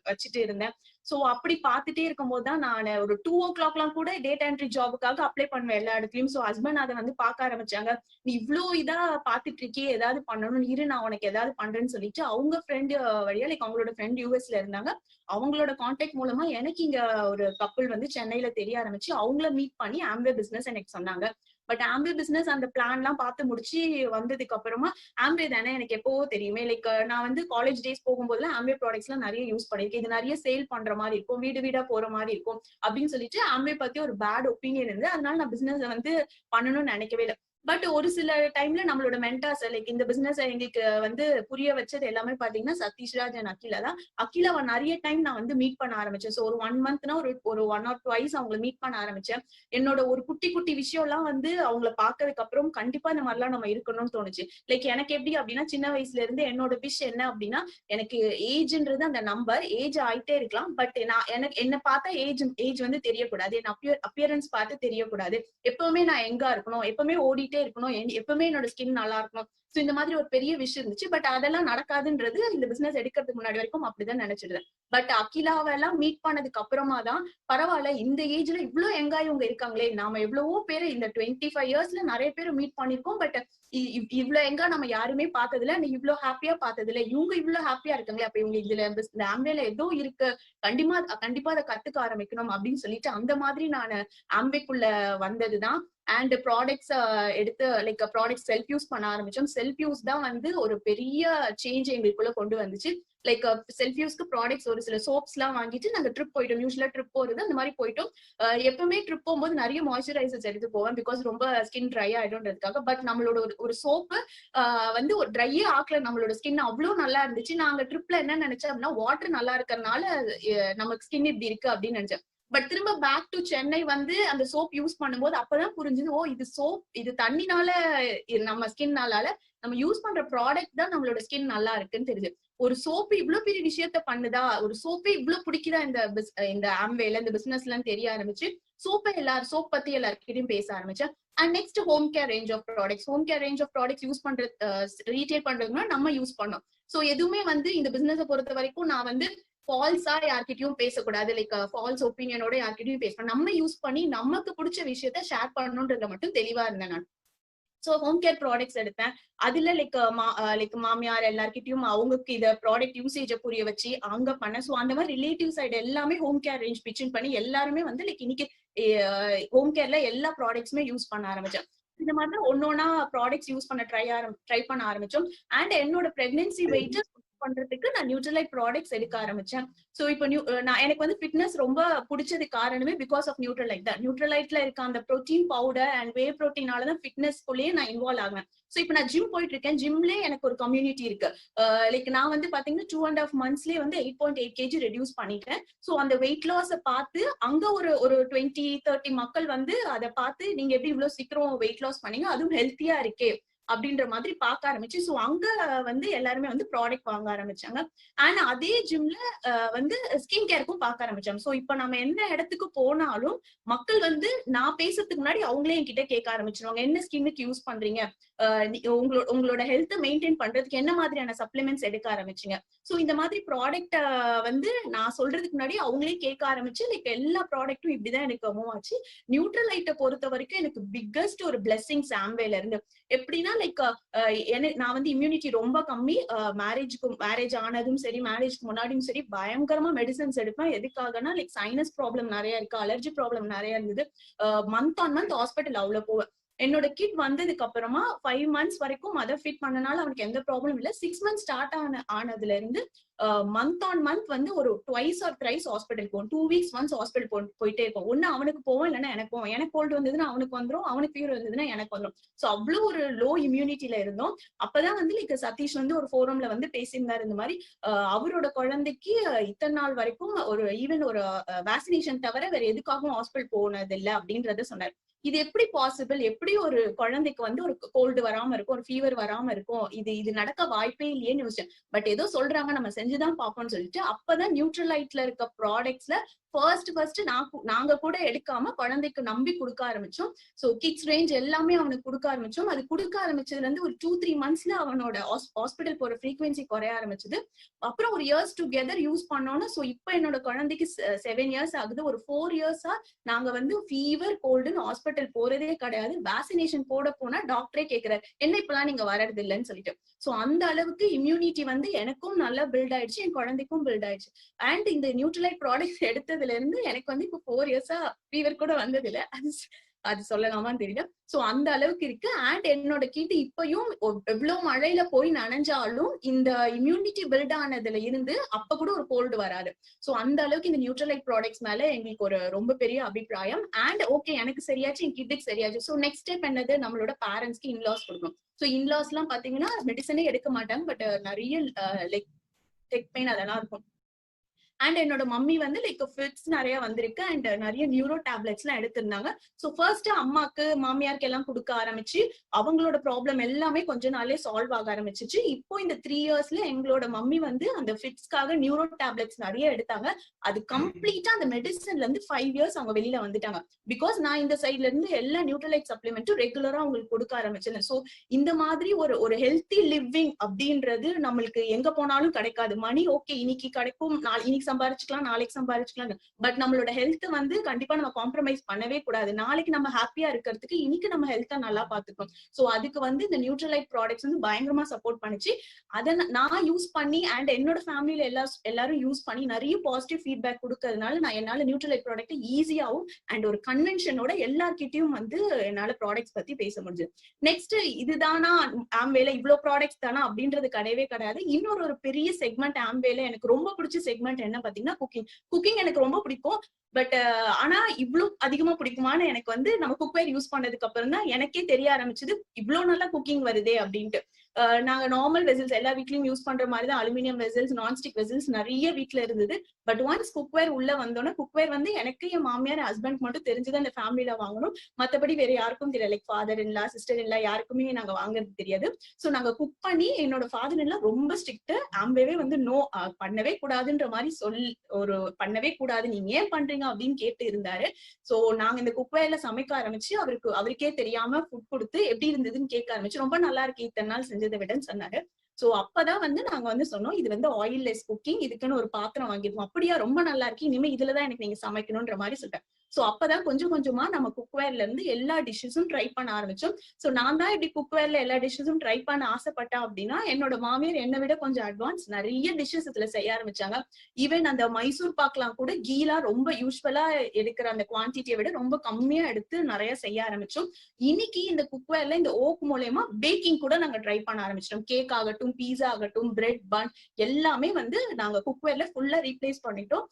வச்சுட்டு இருந்தேன். சோ அப்படி பார்த்துட்டே இருக்கும்போது தான் நான் ஒரு 2 o'clock கூட டேட்டா என்ட்ரி ஜாபுக்காக அப்ளை பண்ணுவேன் எல்லா இடத்துலயும். சோ ஹஸ்பண்ட் அதை வந்து பார்க்க ஆரம்பிச்சாங்க. நீ இவ்ளோ இதா பாத்துட்டு இருக்கியே, ஏதாவது பண்ணணும், இரு நான் உனக்கு ஏதாவது பண்றேன்னு சொல்லிட்டு அவங்க ஃப்ரெண்ட் வழியா, லைக் அவங்களோட ஃப்ரெண்ட் யூஎஸ்ல இருந்தாங்க, அவங்களோட கான்டாக்ட் மூலமா எனக்கு இங்க ஒரு கப்பல் வந்து சென்னையில தெரிய ஆரம்பிச்சு, அவங்கள மீட் பண்ணி ஆம்வே பிசினஸ் எனக்கு சொன்னாங்க. பட் ஆம்வே பிசினஸ் அந்த பிளான் எல்லாம் பார்த்து முடிச்சு வந்ததுக்கு அப்புறமா, ஆம்வே தானே எனக்கு எப்பவோ தெரியுமே, லைக் நான் வந்து காலேஜ் டேஸ் போகும்போதுலாம் ஆம்வே ப்ராடக்ட்ஸ் எல்லாம் நிறைய யூஸ் பண்ணிருக்கேன், இது நிறைய சேல் பண்ற மாதிரி இருக்கும், வீடு வீடா போற மாதிரி இருக்கும் அப்படின்னு சொல்லிட்டு ஆம்வே பத்தி ஒரு பேட் ஒப்பீனியன் இருந்து, அதனால நான் பிசினஸ் வந்து பண்ணணும்னு நினைக்கவே இல்லை. பட் ஒரு சில டைம்ல நம்மளோட மென்டாஸ் லைக் இந்த பிசினஸ் எங்களுக்கு வந்து புரிய வச்சது எல்லாமே பாத்தீங்கன்னா சதீஷ்ராஜ் அண்ட் அகிலா தான். அகிலாவை நிறைய டைம் நான் வந்து மீட் பண்ண ஆரம்பிச்சேன். ஸோ ஒரு 1 மந்த்னா ஒரு 1 or 2 அவங்களை மீட் பண்ண ஆரம்பிச்சேன். என்னோட ஒரு குட்டி குட்டி விஷயம் எல்லாம் வந்து அவங்களை பாக்குறதுக்கு அப்புறம் கண்டிப்பா இந்த மாதிரிலாம் நம்ம இருக்கணும்னு தோணுச்சு. லைக் எனக்கு எப்படி அப்படின்னா சின்ன வயசுல இருந்து என்னோட விஷ் என்ன அப்படின்னா எனக்கு ஏஜ்ன்றது அந்த நம்பர் ஏஜ் ஆயிட்டே இருக்கலாம். பட் நான் எனக்கு என்ன பார்த்தா ஏஜ் வந்து தெரியக்கூடாது. என் அப்பியரன்ஸ் பார்த்து தெரியக்கூடாது. எப்பவுமே நான் எங்கா இருக்கணும், எப்பவுமே ஓடிட்டே இருக்கணும், எப்பவுமே என்னோட ஸ்கின் நல்லா இருக்கணும். சோ இந்த மாதிரி ஒரு பெரிய விஷயம் இருந்துச்சு. பட் அதெல்லாம் நடக்காதுன்றது இந்த பிசினஸ் எடுக்கிறதுக்கு முன்னாடி வரைக்கும் அப்படிதான் நினைச்சிருந்தேன். பட் அகிலாவெல்லாம் மீட் பண்ணதுக்கு அப்புறமா தான் பரவாயில்ல இந்த ஏஜ்ல இவ்வளவு எங்கா இவங்க இருக்காங்களே, நாம எவ்வளவோ பேரு இந்த 25 இயர்ஸ்ல நிறைய பேர் மீட் பண்ணிருக்கோம். பட் இவ்வளவு எங்கா நம்ம யாருமே பார்த்ததுல இவ்வளவு ஹாப்பியா பார்த்ததுல இவங்க இவ்வளவு ஹாப்பியா இருக்காங்களே, அப்ப இவங்க இதுல இந்த ஆம்வேல ஏதோ இருக்கு, கண்டிப்பா அதை கத்துக்க ஆரம்பிக்கணும் அப்படின்னு சொல்லிட்டு அந்த மாதிரி நான் ஆம்வேக்குள்ள வந்ததுதான். அண்ட் ப்ராடக்ட்ஸ் எடுத்து லைக் ப்ராடக்ட் செல்ஃப் யூஸ் பண்ண ஆரம்பிச்சோம். செல்ஃப் யூஸ் தான் வந்து ஒரு பெரிய சேஞ்ச் எங்களுக்குள்ள கொண்டு வந்துச்சு. லைக் செல்ஃப் யூஸ்க்கு ப்ராடக்ட்ஸ் ஒரு சில சோப்ஸ் எல்லாம் வாங்கிட்டு நாங்க ட்ரிப் போயிட்டோம். யூஸ்வலா ட்ரிப் போறது அந்த மாதிரி போயிட்டோம். எப்பவுமே ட்ரிப் போகும்போது நிறைய மாய்ஸ்சரைசர்ஸ் எடுத்து போவேன், பிகாஸ் ரொம்ப ஸ்கின் ட்ரை ஆயிடும்ன்றதுக்காக. பட் நம்மளோட ஒரு சோப்பு வந்து ஒரு ட்ரையே ஆக்கல, நம்மளோட ஸ்கின் அவ்வளவு நல்லா இருந்துச்சு. நாங்க ட்ரிப்ல என்ன நினைச்சோம் அப்படின்னா வாட்டர் நல்லா இருக்கறனால நமக்கு ஸ்கின் இப்படி இருக்கு அப்படின்னு நினைச்சேன். பட் திரும்ப பேக் டு சென்னை வந்து அந்த சோப் யூஸ் பண்ணும்போது அப்பதான் புரிஞ்சுது, ஓ இது சோப், இது தண்ணினால நம்ம ஸ்கின் நல்லால, நம்ம யூஸ் பண்ற ப்ராடக்ட் தான் நம்மளோட ஸ்கின் நல்லா இருக்குன்னு தெரியுது. ஒரு சோப்பு இவ்வளவு பெரிய விஷயத்த பண்ணுதா, ஒரு சோப்பே இவ்வளவு பிடிக்குதா இந்த ஆம்வேல இந்த பிசினஸ்ல தெரிய ஆரம்பிச்சு சோப் பத்தி எல்லாருக்கிட்டையும் பேச ஆரம்பிச்சேன். And next home care range of products use பண்றது ரீட்டைல் பண்றதுன்னா நம்ம யூஸ் பண்ணோம். சோ எதுவுமே வந்து இந்த பிசினஸை பொறுத்த வரைக்கும் நான் வந்து ஃபால்ஸா யார்கிட்டயும் பேசக்கூடாது, லைக் ஃபால்ஸ் ஒப்பீனியனோட யார்கிட்டயும் பேசணும், நம்ம யூஸ் பண்ணி நமக்கு பிடிச்ச விஷயத்த ஷேர் பண்ணணும்ன்றத மட்டும் தெளிவா இருந்தேன் நான். சோ ஹோம் கேர் ப்ராடக்ட்ஸ் எடுத்தேன். அதுல லைக் மாமியார் எல்லார்கிட்டயும் அவங்களுக்கு இத ப்ராடக்ட் யூசேஜ புரிய வச்சு அங்க பண்ண. சோ அந்த மாதிரி ரிலேட்டிவ் சைடு எல்லாமே ஹோம் கேர் ரேஞ்ச் பிச்சிங் பண்ணி எல்லாருமே வந்து லைக் இன்னைக்கு ஹோம் கேர்ல எல்லா ப்ராடக்ட்ஸுமே யூஸ் பண்ண ஆரம்பிச்சேன். இந்த மாதிரி ஒன்னொன்னா ப்ராடக்ட்ஸ் யூஸ் பண்ண ட்ரை பண்ண ஆரம்பிச்சோம். அண்ட் என்னோட பிரெக்னன்சி வெயிட் பண்றதுக்கு நான் நியூட்ரலைட் ப்ராடக்ட்ஸ் எடுக்க ஆரம்பிச்சேன். சோ இப்போ நான் எனக்கு வந்து ஃபிட்னஸ் ரொம்ப பிடிச்சது காரணமே பிகாஸ் ஆஃப் நியூட்ரலைட் தான். நியூட்ரலைட்ல இருக்க அந்த ப்ரோட்டீன் பவுடர் அண்ட் வே ப்ரோட்டீனாலதான் ஃபிட்னஸ்க்குள்ளேயே நான் இன்வால்வ் ஆகுவேன். சோ இப்போ நான் ஜிம் போயிட்டு இருக்கேன், ஜிம்லயே எனக்கு ஒரு கம்யூனிட்டி இருக்கு. லைக் நான் வந்து பாத்தீங்கன்னா 2.5 monthsலயே வந்து 8.8 kg ரெடியூஸ் பண்ணிட்டேன். சோ அந்த வெயிட் லாஸ பார்த்து அங்க ஒரு 20-30 மக்கள் வந்து அதை பார்த்து நீங்க எப்படி இவ்வளவு சீக்கிரம் வெயிட் லாஸ் பண்ணீங்க, அதுவும் ஹெல்த்தியா இருக்கே அப்படின்ற மாதிரி பார்க்க ஆரம்பிச்சு. சோ அங்க வந்து எல்லாருமே வந்து ப்ராடக்ட் வாங்க ஆரம்பிச்சாங்க. அண்ட் அதே ஜிம்ல வந்து ஸ்கின் கேருக்கும் பார்க்க ஆரம்பிச்சாங்க. சோ இப்ப நம்ம எந்த இடத்துக்கு போனாலும் மக்கள் வந்து நான் பேசுறதுக்கு முன்னாடி அவங்களே என்கிட்ட கேட்க ஆரம்பிச்சிருவாங்க, என்ன ஸ்கின்னுக்கு யூஸ் பண்றீங்க, உங்களோட ஹெல்த் மெயின்டைன் பண்றதுக்கு என்ன மாதிரியான சப்ளிமெண்ட்ஸ் எடுக்க ஆரம்பிச்சீங்க. சோ இந்த மாதிரி ப்ராடக்ட் வந்து நான் சொல்றதுக்கு முன்னாடி அவங்களே கேட்க ஆரம்பிச்சு லைக் எல்லா ப்ராடக்ட்டும் இப்படிதான் எனக்கு மூவ் ஆச்சு. நியூட்ரலைட்டை பொறுத்த வரைக்கும் எனக்கு பிக்கஸ்ட் ஒரு பிளெஸிங்ஸ் ஆம்வேல இருந்து. எப்படின்னா லைக் நான் வந்து இம்யூனிட்டி ரொம்ப கம்மி. மேரேஜ் ஆனதும் சரி மேரேஜ்க்கு முன்னாடியும் சரி பயங்கரமா மெடிசன்ஸ் எடுப்பேன். எதுக்காகனா லைக் சைனஸ் ப்ராப்ளம் நிறைய இருக்கு, அலர்ஜி ப்ராப்ளம் நிறைய இருந்தது. மந்த் ஆன் மந்த் ஹாஸ்பிட்டல் அவ்வளவு போவேன். என்னோட கிட் வந்ததுக்கு அப்புறமா 5 months வரைக்கும் மதர் ஃபீட் பண்ணனால அவனுக்கு எந்த ப்ராப்ளம் இல்ல. 6 months ஸ்டார்ட் ஆனதுல இருந்து மந்த் ஆன் மந்த் வந்து ஒரு 2 or 3 ஹாஸ்பிட்டல் போவோம். 2 weeks once ஹாஸ்பிட்டல் போயிட்டே இருக்கும். ஒண்ணு அவனுக்கு போவோம், இல்லைன்னா எனக்கு போவோம். எனக்கு கோல்டு வந்ததுன்னா அவனுக்கு வந்துடும், அவனுக்கு ஃபீவர் வந்ததுன்னா எனக்கு வந்துடும். சோ அவ்வளவு ஒரு லோ இம்யூனிட்டில இருந்தோம். அப்பதான் வந்து லைக் சதீஷ் வந்து ஒரு ஃபோரம்ல வந்து பேசியிருந்தாரு இந்த மாதிரி அவரோட குழந்தைக்கு இத்தனை நாள் வரைக்கும் ஈவன் ஒரு வேக்சினேஷன் தவிர வேற எதுக்காகவும் ஹாஸ்பிட்டல் போனது இல்லை அப்படின்றத சொன்னார். இது எப்படி பாசிபிள், எப்படி ஒரு குழந்தைக்கு வந்து ஒரு கோல்டு வராம இருக்கும், ஒரு ஃபீவர் வராம இருக்கும், இது நடக்க வாய்ப்பே இல்லையேன்னு யோசிச்சேன். பட் ஏதோ சொல்றாங்க நம்ம செஞ்சுதான் பார்ப்போம்னு சொல்லிட்டு அப்பதான் நியூட்ரலைட்ல இருக்க ப்ராடக்ட்ஸ்ல ஃபர்ஸ்ட் நாங்க கூட எடுக்காம குழந்தைக்கு நம்பி கொடுக்க ஆரம்பிச்சோம். சோ கிட்ஸ் ரேஞ்ச் எல்லாமே அவனுக்கு கொடுக்க ஆரம்பிச்சோம். அது கொடுக்க ஆரம்பிச்சதுல இருந்து ஒரு 2-3 monthsல அவனோட ஹாஸ்பிட்டல் போற ஃப்ரீக்வன்சி குறைய ஆரம்பிச்சது. அப்புறம் ஒரு இயர்ஸ் டுகெதர் யூஸ் பண்ணோம்னா சோ இப்ப என்னோட குழந்தைக்கு 7 years ஆகுது. ஒரு 4 years நாங்க வந்து ஃபீவர் கோல்டுன்னு ஹாஸ்பிட்டல் போறதே கிடையாது. வேக்சினேஷன் போனா டாக்டரே கேக்குறாரு, என்ன இப்பெல்லாம் நீங்க வர்றது இல்லைன்னு சொல்லிட்டு. சோ அந்த அளவுக்கு இம்யூனிட்டி வந்து எனக்கும் நல்லா பில்ட் ஆயிடுச்சு, என் குழந்தைக்கும் பில்ட் ஆயிடுச்சு. அண்ட் இந்த நியூட்ரலைட் ப்ராடக்ட்ஸ் எடுத்ததுல இருந்து எனக்கு வந்து இப்போ 4 years ஃபீவர் கூட வந்தது இல்ல. அது அது சொல்லலாமான்னு தெரியல. சோ அந்த அளவுக்கு இருக்கு. அண்ட் என்னோட கிட் இப்பயும் எவ்வளவு மழையில போய் நனைஞ்சாலும் இந்த இம்யூனிட்டி பில்ட் ஆனதுல இருந்து அப்ப கூட ஒரு கோல்டு வராது. சோ அந்த அளவுக்கு இந்த நியூட்ரலைட் ப்ராடக்ட்ஸ் மேல எங்களுக்கு ஒரு ரொம்ப பெரிய அபிப்பிராயம். அண்ட் ஓகே எனக்கு சரியாச்சு, என் கிட்டுக்கு சரியாச்சு. சோ நெக்ஸ்ட் ஸ்டெப் என்னது, நம்மளோட பேரண்ட்ஸ்க்கு இன்லாஸ் கொடுக்கணும். சோ இன்லாஸ் எல்லாம் பாத்தீங்கன்னா மெடிசனே எடுக்க மாட்டாங்க, பட் நிறைய லைக் டெக் பெயின் அதெல்லாம் இருக்கும். அண்ட் என்னோட மம்மி வந்து லைக் ஃபிட்ஸ் நிறைய வந்திருக்கு அண்ட் நிறைய நியூரோ டேப்லெட்ஸ் எல்லாம் எடுத்திருந்தாங்க. ஸோ ஃபர்ஸ்ட் அம்மாக்கு மாமியாருக்கு எல்லாம் கொடுக்க ஆரம்பிச்சு அவங்களோட ப்ராப்ளம் எல்லாமே கொஞ்ச நாளே சால்வ் ஆக ஆரம்பிச்சிச்சு. இப்போ இந்த 3 இயர்ஸ்ல எங்களோட மம்மி வந்து அந்த ஃபிட்ஸ்க்காக நியூரோ டேப்லெட்ஸ் நிறைய எடுத்தாங்க. அது கம்ப்ளீட்டா அந்த மெடிசன்ல இருந்து 5 இயர்ஸ் அவங்க வெளியில வந்துட்டாங்க. பிகாஸ் நான் இந்த சைட்ல இருந்து எல்லா நியூட்ரலைட் சப்ளிமெண்ட்டும் ரெகுலரா அவங்களுக்கு கொடுக்க ஆரம்பிச்சேன். ஸோ இந்த மாதிரி ஒரு ஹெல்த்தி லிவிங் அப்படின்றது நம்மளுக்கு எங்க போனாலும் கிடைக்காது. மணி ஓகே இன்னைக்கு கிடைக்கும், இன்னைக்கு சம்பாரிச்சுக்கலாம், நாளைக்கு சம்பாரிச்சுக்கலாம், பட் நம்மளோட ஹெல்த் வந்து கண்டிப்பா நம்ம காம்ப்ரமைஸ் பண்ணவே கூடாது. நாளைக்கு நம்ம ஹாப்பியா இருக்கிறதுக்கு இன்னைக்கு நம்ம ஹெல்த்தை நல்லா பாத்துக்கணும். சோ அதுக்கு வந்து இந்த நியூட்ரலைட் ப்ராடக்ட்ஸ் வந்து பயங்கரமா சப்போர்ட் பண்ணுச்சு. அதை நான் யூஸ் பண்ணி அண்ட் என்னோட ஃபேமிலியில எல்லாரும் யூஸ் பண்ணி நிறைய பாசிட்டிவ் ஃபீட்பேக் கொடுக்கறதுனால நான் என்னால நியூட்ரலைட் ப்ராடக்ட் ஈஸியாவும் அண்ட் ஒரு கன்வென்ஷனோட எல்லார்கிட்டயும் வந்து என்னால ப்ராடக்ட்ஸ் பத்தி பேச முடிஞ்சது. நெக்ஸ்ட் இதுதானா ஆம்வேல இவ்வளவு ப்ராடக்ட்ஸ் தானா அப்படின்றது கிடையவே கிடையாது. இன்னொரு பெரிய செக்மெண்ட் ஆம்வேல எனக்கு ரொம்ப பிடிச்ச செக்மெண்ட் என்ன பாத்தீங்கன்னா குக்கிங் எனக்கு ரொம்ப பிடிக்கும். பட் ஆனா இவ்வளவு அதிகமா பிடிக்குமான்னு எனக்கு வந்து நம்ம குக்வேர் யூஸ் பண்ணதுக்கு அப்புறம் தான் எனக்கே தெரிய ஆரம்பிச்சது இவ்வளவு நல்லா குக்கிங் வருதே அப்படின்ட்டு. நாங்க நார்மல் வெசல்ஸ் எல்லா வீட்லயும் யூஸ் பண்ற மாதிரி தான், அலுமினியம் வெசல்ஸ், நான்ஸ்டிக் வெசல்ஸ் நிறைய வீட்டுல இருந்தது. பட் ஒன்ஸ் குக்வேர் உள்ள வந்தோன்னா குக்வேர் வந்து எனக்கு என் மாமியார் ஹஸ்பண்ட் மட்டும் தெரிஞ்சது அந்த ஃபேமிலியில வாங்கணும், மத்தபடி வேற யாருக்கும் தெரியல. லைக் ஃபாதர் இல்லா சிஸ்டர் இல்லா யாருக்குமே நாங்க வாங்குறது தெரியாது. சோ நாங்க குக் பண்ணி என்னோட ஃபாதர் இல்லா ரொம்ப ஸ்ட்ரிக்ட், ஆம்பேவே வந்து நோ பண்ணவே கூடாதுன்ற மாதிரி பண்ணவே கூடாது, நீங்க ஏன் பண்றீங்க அப்படின்னு கேட்டு இருந்தாரு. சோ நாங்க இந்த குக்வேர்ல சமைக்க ஆரம்பிச்சு அவருக்கே தெரியாம ஃபுட் கொடுத்து எப்படி இருந்ததுன்னு கேட்க ஆரம்பிச்சு, ரொம்ப நல்லா இருக்கு இத்தனை நாள் செஞ்சதை விடன்னு சொன்னாரு. சோ அப்பதான் வந்து நாங்க வந்து சொன்னோம் இது வந்து ஆயில் லெஸ் குக்கிங், இதுக்குன்னு ஒரு பாத்திரம் வாங்கிருக்கோம். அப்படியா, ரொம்ப நல்லா இருக்கு, இனிமே இதுலதான் எனக்கு நீங்க சமைக்கணும்ன்ற மாதிரி சொல்லிட்டேன். சோ அப்பதான் கொஞ்சம் கொஞ்சமா நம்ம குக்வேர்ல இருந்து எல்லா டிஷ்ஷஸும் ட்ரை பண்ண ஆரம்பிச்சோம். சோ நான் தான் இப்படி குக்வேர்ல எல்லா டிஷ்ஷஸும் ட்ரை பண்ண ஆசைப்பட்டேன் அப்படின்னா என்னோட மாமியார் என்னை விட கொஞ்சம் அட்வான்ஸ் நிறைய டிஷ்ஷஸ் இதுல செய்ய ஆரம்பிச்சாங்க. ஈவன் அந்த மைசூர் பாக்லாம் கூட கீலா ரொம்ப யூஸ்வலா எடுக்கிற அந்த குவான்டிட்டியை விட ரொம்ப கம்மியா எடுத்து நிறைய செய்ய ஆரம்பிச்சோம். இன்னைக்கு இந்த குக்வேர்ல இந்த ஓக் மூலமா பேக்கிங் கூட நாங்க ட்ரை பண்ண ஆரம்பிச்சிட்டோம். கேக் ஆகட்டும், பீஸா ஆகட்டும், பிரெட் பன் எல்லாமே வந்து நாங்க குக்வேர்ல ஃபுல்லா ரீப்ளேஸ் பண்ணிட்டோம்.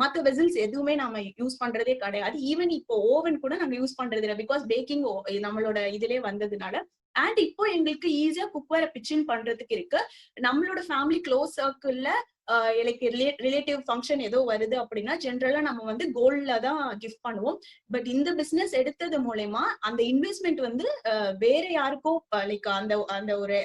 மத்த வெசல்ஸ் எதுவுமே நாம யூஸ் பண்றதே கிடையாது. ஈவன் இப்போ ஓவன் கூட நாங்க யூஸ் பண்றது இல்லை, பிகாஸ் பேக்கிங் நம்மளோட இதுலயே வந்ததுனால. அண்ட் இப்போ எங்களுக்கு ஈஸியா குக்வேரை பிச்சின் பண்றதுக்கு இருக்கு. நம்மளோட ஃபேமிலி க்ளோஸ் சர்க்கிள்ல எனக்கு ரிலேட்டிவ் ஃபங்க்ஷன் ஏதோ வருது அப்படின்னா ஜென்ரலா நம்ம வந்து கோல்ட்ல தான் கிஃப்ட் பண்ணுவோம். பட் இந்த பிசினஸ் எடுத்தது மூலமா அந்த இன்வெஸ்ட்மெண்ட் வந்து வேற யாருக்கோ லைக் அந்த ஒரு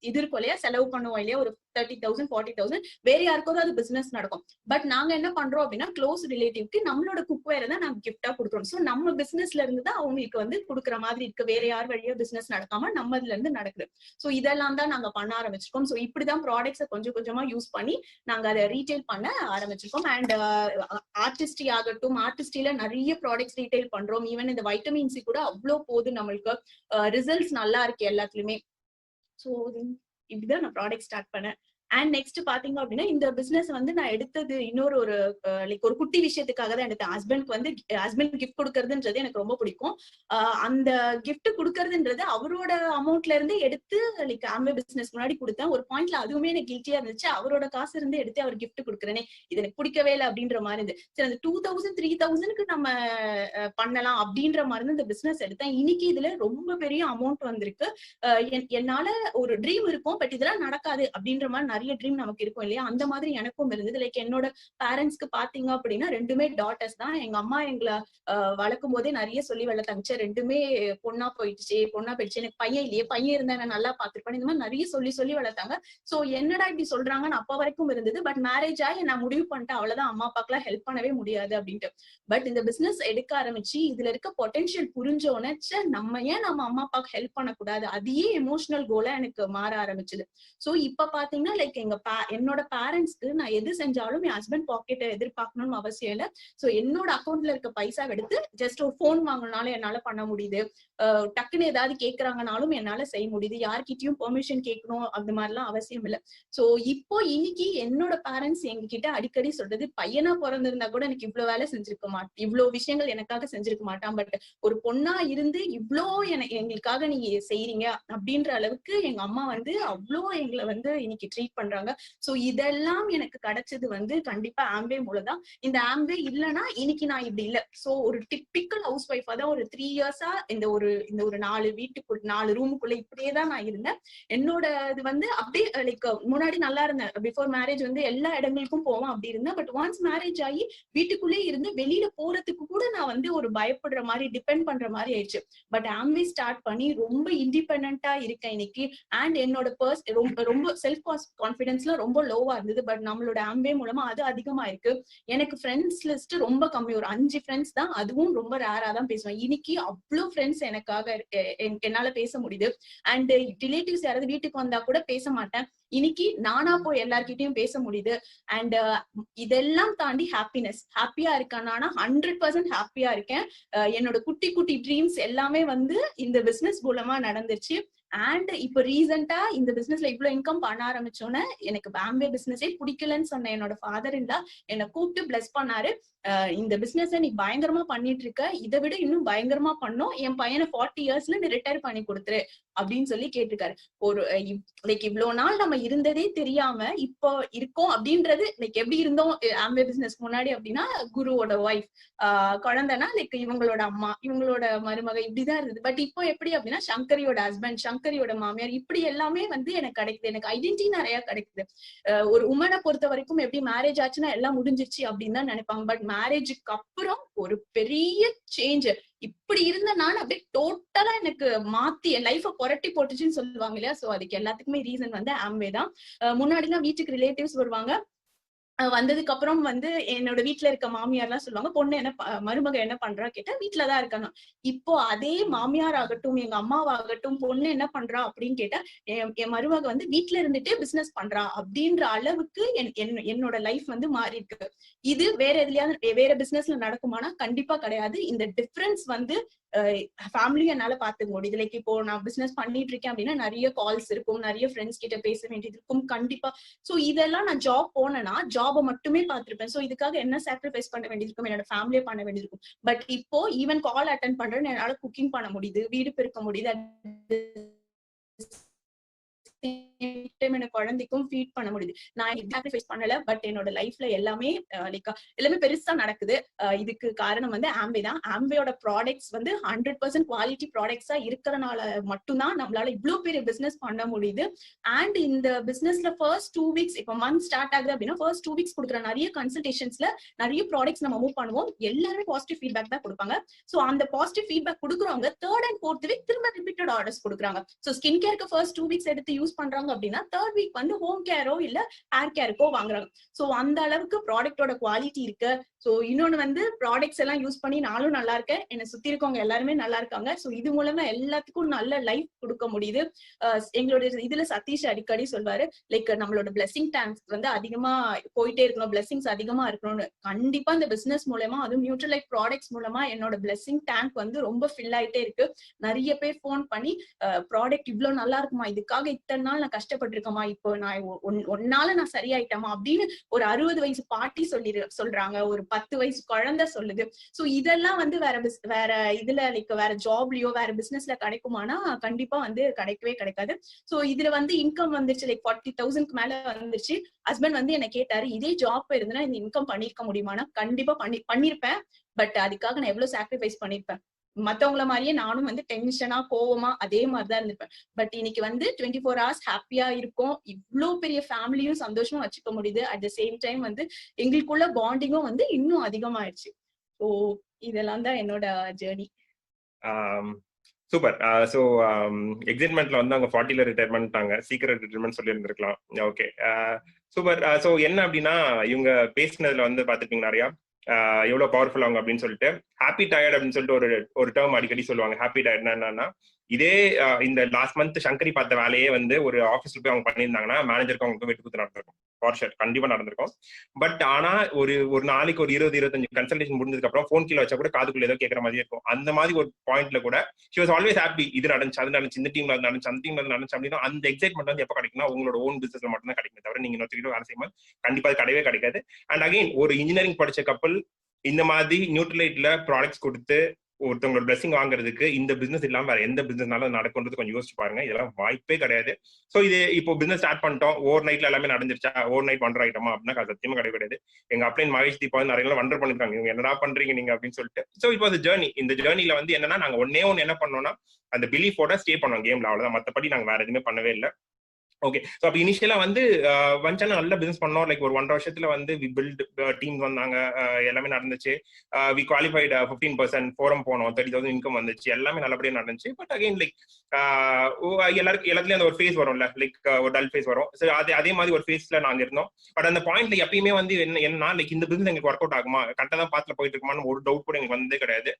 இது இருக்கும் இல்லையா, செலவு பண்ணுவோம் இல்லையா, ஒரு 30,000 40,000 வேற யாருக்கோ அது பிசினஸ் நடக்கும். பட் நாங்க என்ன பண்றோம் அப்படின்னா க்ளோஸ் ரிலேட்டிவ்க்கு நம்மளோட குக்வேரை தான் நாங்க கிஃப்டா கொடுக்குறோம். ஸோ நம்ம பிசினஸ்ல இருந்து தான் அவங்களுக்கு வந்து கொடுக்குற மாதிரி இருக்கு, வேற யார் வழியா பிசினஸ் நடக்காம நம்மதுல இருந்து நடக்குது. ஸோ இதெல்லாம் தான் நாங்க பண்ண ஆரம்பிச்சிருக்கோம். ஸோ இப்படிதான் ப்ராடக்ட்ஸை கொஞ்சம் கொஞ்சமா யூஸ் பண்ணி நாங்க அதை ரீட்டைல் பண்ண ஆரம்பிச்சிருக்கோம். அண்ட் ஆர்டிஸ்டி ஆகட்டும், ஆர்டிஸ்டில நிறைய ப்ராடக்ட்ஸ் ரீட்டைல் பண்றோம். ஈவன் இந்த வைட்டமின் சி கூட அவ்வளோ போகுது நம்மளுக்கு, ரிசல்ட்ஸ் நல்லா இருக்கு எல்லாத்துலயுமே. ஸோ இப்படிதான் நான் ப்ராடக்ட் ஸ்டார்ட் பண்ணேன். அண்ட் நெக்ஸ்ட் பாத்தீங்க அப்படின்னா இந்த பிசினஸ் வந்து நான் எடுத்தது இன்னொரு லைக் ஒரு குட்டி விஷயத்துக்காக தான் எடுத்தேன். ஹஸ்பண்ட் கிஃப்ட் கொடுக்கறதுன்றது எனக்கு ரொம்ப பிடிக்கும். அந்த கிஃப்ட் கொடுக்கறதுன்றது அவரோட அமௌண்ட்ல இருந்து எடுத்து லைக் ஆம்பே பிசினஸ் முன்னாடி கொடுத்தேன். ஒரு பாயிண்ட்ல அதுவுமே எனக்கு கில்ட்டியா இருந்துச்சு, அவரோட காசு இருந்து எடுத்து அவர் கிஃப்ட் கொடுக்குறேனே இது எனக்கு பிடிக்கவே இல்லை அப்படின்ற மாதிரி இருந்து, சரி அந்த 2000 3000க்கு நம்ம பண்ணலாம் அப்படின்ற மாதிரி இருந்து இந்த பிசினஸ் எடுத்தேன். இன்னைக்கு இதுல ரொம்ப பெரிய அமௌண்ட் வந்திருக்கு. என்னால ஒரு ட்ரீம் இருக்கும், பட் இதெல்லாம் நடக்காது அப்படின்ற மாதிரி நிறைய ட்ரீம் நமக்கு இருக்கும் இல்லையா, அந்த மாதிரி எனக்கும் இருந்தது. லைக் என்னோட பேரண்ட்ஸ்க்கு பாத்தீங்க அப்படின்னா 2மே டாட்டர்ஸ் தான். எங்க அம்மா எங்களை வளர்க்கும் போதே நிறைய சொல்லி வளர்த்தாங்க, ரெண்டுமே பொண்ணா போயிடுச்சு, எனக்கு பையன் இல்லையே, பையன் இருந்தா நான் நல்லா பாத்துருப்பேன், இந்த மாதிரி நிறைய சொல்லி வளர்த்தாங்க. சோ என்னடா இப்படி சொல்றாங்கன்னு அப்ப வரைக்கும் இருந்தது. பட் மேரேஜ் ஆகி நான் முடிவு பண்ணிட்டேன் அவ்வளவுதான், அம்மா அப்பாக்கெல்லாம் ஹெல்ப் பண்ணவே முடியாது அப்படின்ட்டு. பட் இந்த பிசினஸ் எடுக்க ஆரம்பிச்சு இதுல இருக்க பொட்டன்ஷியல் புரிஞ்சோன்னு நம்ம ஏன் நம்ம அம்மா அப்பாக்கு ஹெல்ப் பண்ணக்கூடாது, அதையே எமோஷனல் கோலா எனக்கு மாற ஆரம்பிச்சது. சோ இப்ப பாத்தீங்கன்னா லைக் என்னோட பேரண்ட்ஸ்க்கு நான் எது செஞ்சாலும் என் ஹஸ்பண்ட் பாக்கெட்டை எதிர்பார்க்கணும்னு அவசியம் இல்லை. சோ என்னோட அக்கௌண்ட்ல இருக்க பைசா எடுத்து ஜஸ்ட் ஒரு போன் வாங்கணும்னாலும் என்னால பண்ண முடியுது. டக்குன்னு ஏதாவது கேக்குறாங்கனாலும் என்னால செய்ய முடியுது. யார்கிட்டயும் பெர்மிஷன் கேட்கணும் அந்த மாதிரி எல்லாம் அவசியம் இல்லை. சோ இப்போ இன்னைக்கு என்னோட பேரண்ட்ஸ் எங்க கிட்ட அடிக்கடி சொல்றது, பையனா பிறந்திருந்தா கூட எனக்கு இவ்வளவு வேலை செஞ்சிருக்க மாட்டேன், இவ்வளவு விஷயங்கள் எனக்காக செஞ்சிருக்க மாட்டான், பட் ஒரு பொண்ணா இருந்து இவ்வளோ எங்களுக்காக நீங்க செய்யறீங்க அப்படின்ற அளவுக்கு எங்க அம்மா வந்து அவ்வளோ எங்களை வந்து இன்னைக்கு ட்ரீட் பண்றாங்க. சோ இதெல்லாம் எனக்கு கிடைச்சது வந்து கண்டிப்பா ஆம்பே மூலதான். இந்த ஆம்பே இல்லைன்னா இன்னைக்கு நான் இப்படி இல்லை. சோ ஒரு டிப்பிக்கல் ஹவுஸ் ஒய்ஃபா தான் ஒரு 3 இயர்ஸா இந்த ஒரு 4 வீட்டுக்குள்ள 4 ரூமுக்குள்ள இப்படியேதான் நான் இருந்தேன். என்னோட இது வந்து அப்படியே லைக் முன்னாடி நல்லா இருந்தேன். பிஃபோர் மேரேஜ் வந்து எல்லா இடங்களுக்கும் போவோம் அப்படி இருந்தேன். பட் ஒன்ஸ் மேரேஜ் ஆகி வீட்டுக்குள்ளே இருந்து வெளியில போறதுக்கு கூட நான் வந்து ஒரு பயப்படுற மாதிரி டிபெண்ட் பண்ற மாதிரி ஆயிடுச்சு. பட் ஆம்பே ஸ்டார்ட் பண்ணி ரொம்ப இண்டிபெண்டா இருக்கேன் இன்னைக்கு. அண்ட் என்னோட ரொம்ப செல்ஃப் கான்பிடன்ஸ்ல ரொம்ப லோவா இருந்தது. பட் நம்மளோட ஆம்பே மூலமா அது அதிகமா இருக்கு. எனக்கு ஃப்ரெண்ட்ஸ் லிஸ்ட் ரொம்ப கம்மி, ஒரு 5 ஃப்ரெண்ட்ஸ் தான், அதுவும் ரொம்ப ரேரா தான் பேசுவேன். இன்னைக்கு அவ்வளவு ஃப்ரெண்ட்ஸ் எனக்காக என்னால பேச முடியுது. அண்ட் ரிலேட்டிவ்ஸ் யாராவது வீட்டுக்கு வந்தா கூட பேச மாட்டேன், இன்னைக்கு நானா போய் எல்லார்கிட்டயும் பேச முடியுது. அண்ட் இதெல்லாம் தாண்டி ஹாப்பியா இருக்கேன். நானா 100% ஹாப்பியா இருக்கேன். என்னோட குட்டி குட்டி ட்ரீம்ஸ் எல்லாமே வந்து இந்த பிசினஸ் மூலமா நடந்துருச்சு. அண்ட் இப்ப ரீசெண்டா இந்த பிசினஸ்ல இவ்வளவு இன்கம் பண்ண ஆரம்பிச்சோன்னே எனக்கு ஆம்பே பிசினஸே பிடிக்கலன்னு சொன்ன என்னோட ஃபாதர் இல்லா என்னை கூப்பிட்டு பிளஸ் பண்ணாரு. இந்த பிசினஸ் நீ பயங்கரமா பண்ணிட்டு இருக்க, இதை விட இன்னும் பயங்கரமா பண்ணும், என் பையனை 40 இயர்ஸ்ல நீ ரிட்டையர் பண்ணி கொடுத்துரு அப்படின்னு சொல்லி கேட்டிருக்காரு. ஒரு லைக் இவ்வளவு நாள் நம்ம இருந்ததே தெரியாம இப்போ இருக்கோம் அப்படின்றது, லைக் எப்படி இருந்தோம் ஆம்பே பிசினஸ் முன்னாடி அப்படின்னா, குருவோட ஒய்ஃப், குழந்தைனா லைக் இவங்களோட அம்மா, இவங்களோட மருமக, இப்படிதான் இருந்தது. பட் இப்போ எப்படி அப்படின்னா சங்கரியோட ஹஸ்பண்ட், சங்கரியோட மாமியார், இப்படி எல்லாமே வந்து எனக்கு கிடைக்குது. எனக்கு ஐடென்டிட்டி நிறைய கிடைக்குது. ஒரு உமனை பொறுத்த வரைக்கும் எப்படி மேரேஜ் ஆச்சுன்னா எல்லாம் முடிஞ்சிருச்சு அப்படின்னு தான் நினைப்பாங்க. பட் மேரேஜுக்கு அப்புறம் ஒரு பெரிய சேஞ்ச். இப்படி இருந்த நான் அப்படியே டோட்டலா எனக்கு மாத்தி என் லைஃப புரட்டி போட்டுச்சுன்னு சொல்லுவாங்க இல்லையா. சோ அதுக்கு எல்லாத்துக்குமே ரீசன் வந்து ஆம்பே தான். முன்னாடி எல்லாம் வீட்டுக்கு ரிலேட்டிவ்ஸ் வருவாங்க, வந்ததுக்கு அப்புறம் வந்து என்னோட வீட்டுல இருக்க மாமியார் எல்லாம் சொல்லுவாங்க, பொண்ணு என்ன மருமக என்ன பண்றா கேட்டா வீட்டுலதான் இருக்கணும். இப்போ அதே மாமியார் ஆகட்டும் எங்க அம்மாவாகட்டும் பொண்ணு என்ன பண்றா அப்படின்னு கேட்டா என் மருமக வந்து வீட்டுல இருந்துட்டே பிசினஸ் பண்றா அப்படின்ற அளவுக்கு என்னோட லைஃப் வந்து மாறி இருக்கு. இது வேற எதுலயாவது வேற பிசினஸ்ல நடக்குமானா கண்டிப்பா கிடையாது. இந்த டிஃபரன்ஸ் வந்து ஃபேமிலியும் என்னால பாத்துக்க முடியுது. லைக் இப்போ நான் பிசினஸ் பண்ணிட்டு இருக்கேன் அப்படின்னா நிறைய கால்ஸ் இருக்கும், நிறைய ஃப்ரெண்ட்ஸ் கிட்ட பேச வேண்டியது இருக்கும் கண்டிப்பா. சோ இதெல்லாம் நான் ஜாப் போனேன்னா ஜாபை மட்டுமே பார்த்திருப்பேன். சோ இதுக்காக என்ன சாக்ரிஃபைஸ் பண்ண வேண்டியிருக்கும், என்னோட ஃபேமிலியே பண்ண வேண்டியிருக்கும். பட் இப்போ ஈவன் கால் அட்டென்ட் பண்றேன்னு என்னால குக்கிங் பண்ண முடியுது, வீடு பெருக்க முடியுது, குழந்தைக்கும் ஃபீட் பண்ண முடியுது. நான் சாக்ரிஃபைஸ் பண்ணல. பட் என்னோட லைஃப்ல எல்லாமே லைக் எல்லாமே பெருசா நடக்குது. இதுக்கு காரணம் வந்து ஆம்பே தான். ஆம்பேயோட ப்ராடக்ட்ஸ் வந்து 100% குவாலிட்டி ப்ராடக்ட்ஸா இருக்கிறனால மட்டும்தான் நம்மளால இவ்வளவு பெரிய பிசினஸ் பண்ண முடியுது. அண்ட் இந்த பிசினஸ்ல ஃபர்ஸ்ட் 2 வீக்ஸ், இப்ப மந்த் ஸ்டார்ட் ஆகுது அப்படின்னா ஃபர்ஸ்ட் 2 வீக்ஸ் கொடுக்குற நிறைய கன்சல்டேஷன்ஸ்ல நிறைய ப்ராடக்ட்ஸ் நம்ம மூவ் பண்ணுவோம். எல்லாருமே பாசிட்டிவ் ஃபீட்பேக் தான் கொடுப்பாங்க. சோ அந்த பாசிட்டிவ் ஃபீட்பேக் கொடுக்குறவங்க 3rd and 4th வீக் திரும்ப ரிப்பீட்டட் ஆர்டர்ஸ் கொடுக்குறாங்க. சோ ஸ்கின் கேருக்கு ஃபர்ஸ்ட் 2 வீக்ஸ் எடுத்து யூஸ் பண்றாங்க அப்படின்னா 3rd வீக் வந்து ஹோம் கேரோ இல்ல ஹேர் கேருக்கோ வாங்குறாங்க. சோ அந்த அளவுக்கு ப்ராடக்டோட குவாலிட்டி இருக்கு. சோ இன்னொன்னு வந்து ப்ராடக்ட்ஸ் எல்லாம் யூஸ் பண்ணி நானும் நல்லா இருக்கேன், என்னை சுத்தி இருக்கவங்க எல்லாருமே நல்லா இருக்காங்க. சோ இது மூலமா எல்லாத்துக்கும் நல்ல லைஃப் கொடுக்க முடியுது. எங்களோட இதுல சதீஷ் அடிக்கடி சொல்வாரு, லைக் நம்மளோட பிளெஸிங் டேங்க்ஸ் வந்து அதிகமா போயிட்டே இருக்கணும், பிளெஸிங்ஸ் அதிகமா இருக்கணும்னு. கண்டிப்பா இந்த பிசினஸ் மூலமா, அதுவும் நியூட்ரல் லைஃப் ப்ராடக்ட்ஸ் மூலமா என்னோட பிளெஸிங் டேங்க் வந்து ரொம்ப ஃபில் ஆயிட்டே இருக்கு. நிறைய பேர் போன் பண்ணி ப்ராடக்ட் இவ்வளவு நல்லா இருக்குமா, இதுக்காக இத்தனை நாள் நான் கஷ்டப்பட்டிருக்கமா, இப்போ நான் ஒன்னால நான் சரியாயிட்டமா அப்படின்னு ஒரு 60 வயசு பாட்டி சொல்றாங்க, ஒரு 10 வயசு குழந்தை சொல்லுது. சோ இதெல்லாம் வந்து வேற இதுல லைக் வேற ஜாப்லயோ வேற பிசினஸ்ல கிடைக்குமானா கண்டிப்பா வந்து கிடைக்கவே கிடைக்காது. சோ இதுல வந்து இன்கம் வந்துருச்சு, லைக் 40,000க்கு மேல வந்துருச்சு. ஹஸ்பண்ட் வந்து என்ன கேட்டாரு, இதே ஜாப் இருந்தனா இந்த இன்கம் பண்ணிருக்க முடியுமானா கண்டிப்பா பண்ணிருப்பேன். பட் அதுக்காக நான் எவ்வளவு சாக்ரிஃபைஸ் பண்ணிருப்பேன். மத்தவங்கள மாதிரியே நானும் வந்து டென்ஷனா கோவமா அதே மாதிரிதான் இருந்திருப்பேன். பட் இன்னைக்கு வந்து 24 hours ஹாப்பியா இருக்கும். இவ்வளவு பெரிய ஃபேமிலியும் சந்தோஷமா வச்சுக்க முடியுது. அட் த சேம் டைம் வந்து எங்களுக்குள்ள பாண்டிங்கும் வந்து இன்னும் அதிகமாயிடுச்சு. ஸோ இதெல்லாம் தான் என்னோட ஜேர்னி. சூப்பர். ஸோ எக்ஸைட்மெண்ட்ல வந்து அவங்க 40ல ரிட்டையர் பண்ணிட்டாங்க, சீக்கிரம் ரிட்டைர்மெண்ட் சொல்லி இருந்திருக்கலாம். Okay, super. ஸோ என்ன அப்படின்னா இவங்க பேசினதுல வந்து பார்த்துருப்பீங்க நிறையா எவ்வளவு பவர்ஃபுல் அவங்க அப்படின்னு சொல்லிட்டு. ஹாப்பி டயர்ட் அப்படின்னு சொல்லிட்டு ஒரு டேர்ம் அடிக்கடி சொல்லுவாங்க. ஹாப்பி டயர்ட்னா என்னன்னா இதே இந்த லாஸ்ட் மந்த் சங்கரி பார்த்த வேலையே வந்து ஒரு ஆஃபீஸ்ல போய் அவங்க பண்ணியிருந்தாங்கன்னா மேனேஜருக்கு அவங்களுக்கு வெட்டு குத்து நடந்திருக்கும், ஃபார் ஷூர் கண்டிப்பா நடந்திருக்கும். பட் ஆனா ஒரு நாளைக்கு ஒரு 20-25 கன்சல்டேஷன் முடிஞ்சதுக்கு அப்புறம் ஃபோன் கீழே வச்சா கூட காதுக்குள்ள ஏதோ கேட்கற மாதிரி இருக்கும். அந்த மாதிரி ஒரு பாயிண்ட்ல கூட ஷி வாஸ் ஆல்வேஸ் ஹாப்பி. இது நடந்துச்சு, அது நடந்துச்சு, இந்த டீம்ல நடந்துச்சு, அந்த டீம்ல நடந்துச்சு அப்படின்னா அந்த எக்ஸைட்மெண்ட் வந்து எப்போ கிடைக்கும்னா உங்களோட ஓன் பிசினஸ்ல மட்டும் தான் கிடைக்கும், தவிர நீங்க இன்னொருத்தர் வேலை செய்யும்போது கண்டிப்பா அது கிடையவே கிடைக்காது. அண்ட் அகைன் ஒரு இன்ஜினியரிங் படிச்ச கப்பல் இந்த மாதிரி நியூட்ரலைட்ல ப்ராடக்ட்ஸ் கொடுத்து ஒருத்தவங்களோட பிளஸிங் வாங்குறதுக்கு இந்த பிசினஸ் இல்லாம வேற எந்த பிசினஸ்னாலும் நடக்கும்ன்றது கொஞ்சம் யோசிச்சு பாருங்க. இதெல்லாம் வாய்ப்பே கிடையாது. சோ இது இப்போ பிசினஸ் ஸ்டார்ட் பண்ணிட்டோம், ஓவர் நைட்ல எல்லாமே நடந்துருச்சா, ஓவர் நைட் வண்டர் ஆயிட்டோமா அப்படின்னா சத்தியமா கிடையாது. எங்க அப்ளைன் மகேஷ் தீபா நிறைய வண்டர் பண்ணிருக்காங்க, இவங்க என்னடா பண்றீங்க நீங்க அப்படின்னு சொல்லிட்டு. சோ இப்போ அது ஜேர்னி. இந்த ஜேர்னில வந்து என்னன்னா நாங்க ஒன்னே என்ன பண்ணோம்னா அந்த பிலீஃபோட ஸ்டே பண்ணோம் கேம்ல, அவ்வளவுதான். மத்தபடி நாங்க வேற எதுவுமே பண்ணவே இல்லை. ஓகே, ஸோ அப்போ இனிஷியலா வந்து வஞ்சான நல்ல பிசினஸ் பண்ணோம். லைக் ஒரு 1.5 வருஷத்துல வந்து வி பில்ட் டீம் வந்தாங்க, எல்லாமே நடந்துச்சு. வி குவாலிஃபைட் 15% ஃபோரம் போனோம், 30,000 இன்கம் வந்துச்சு, எல்லாமே நல்லபடியா நடந்துச்சு. பட் அகைன் லைக் எல்லாத்துலயும் அந்த ஒரு ஃபேஸ் வரும்ல, லைக் ஒரு டல் ஃபேஸ் வரும். ஸோ அதே மாதிரி ஒரு ஃபேஸ்ல நாங்க இருந்தோம். பட் அந்த பாயிண்ட்ல எப்பயுமே வந்து என்ன லைக் இந்த பிசினஸ் எங்களுக்கு ஒர்க் அவுட் ஆகுமா, கரெக்டா தான் பாத்துல போயிட்டு இருக்குமான்னு ஒரு டவுட் கூட எங்களுக்கு வந்தே கிடையாது.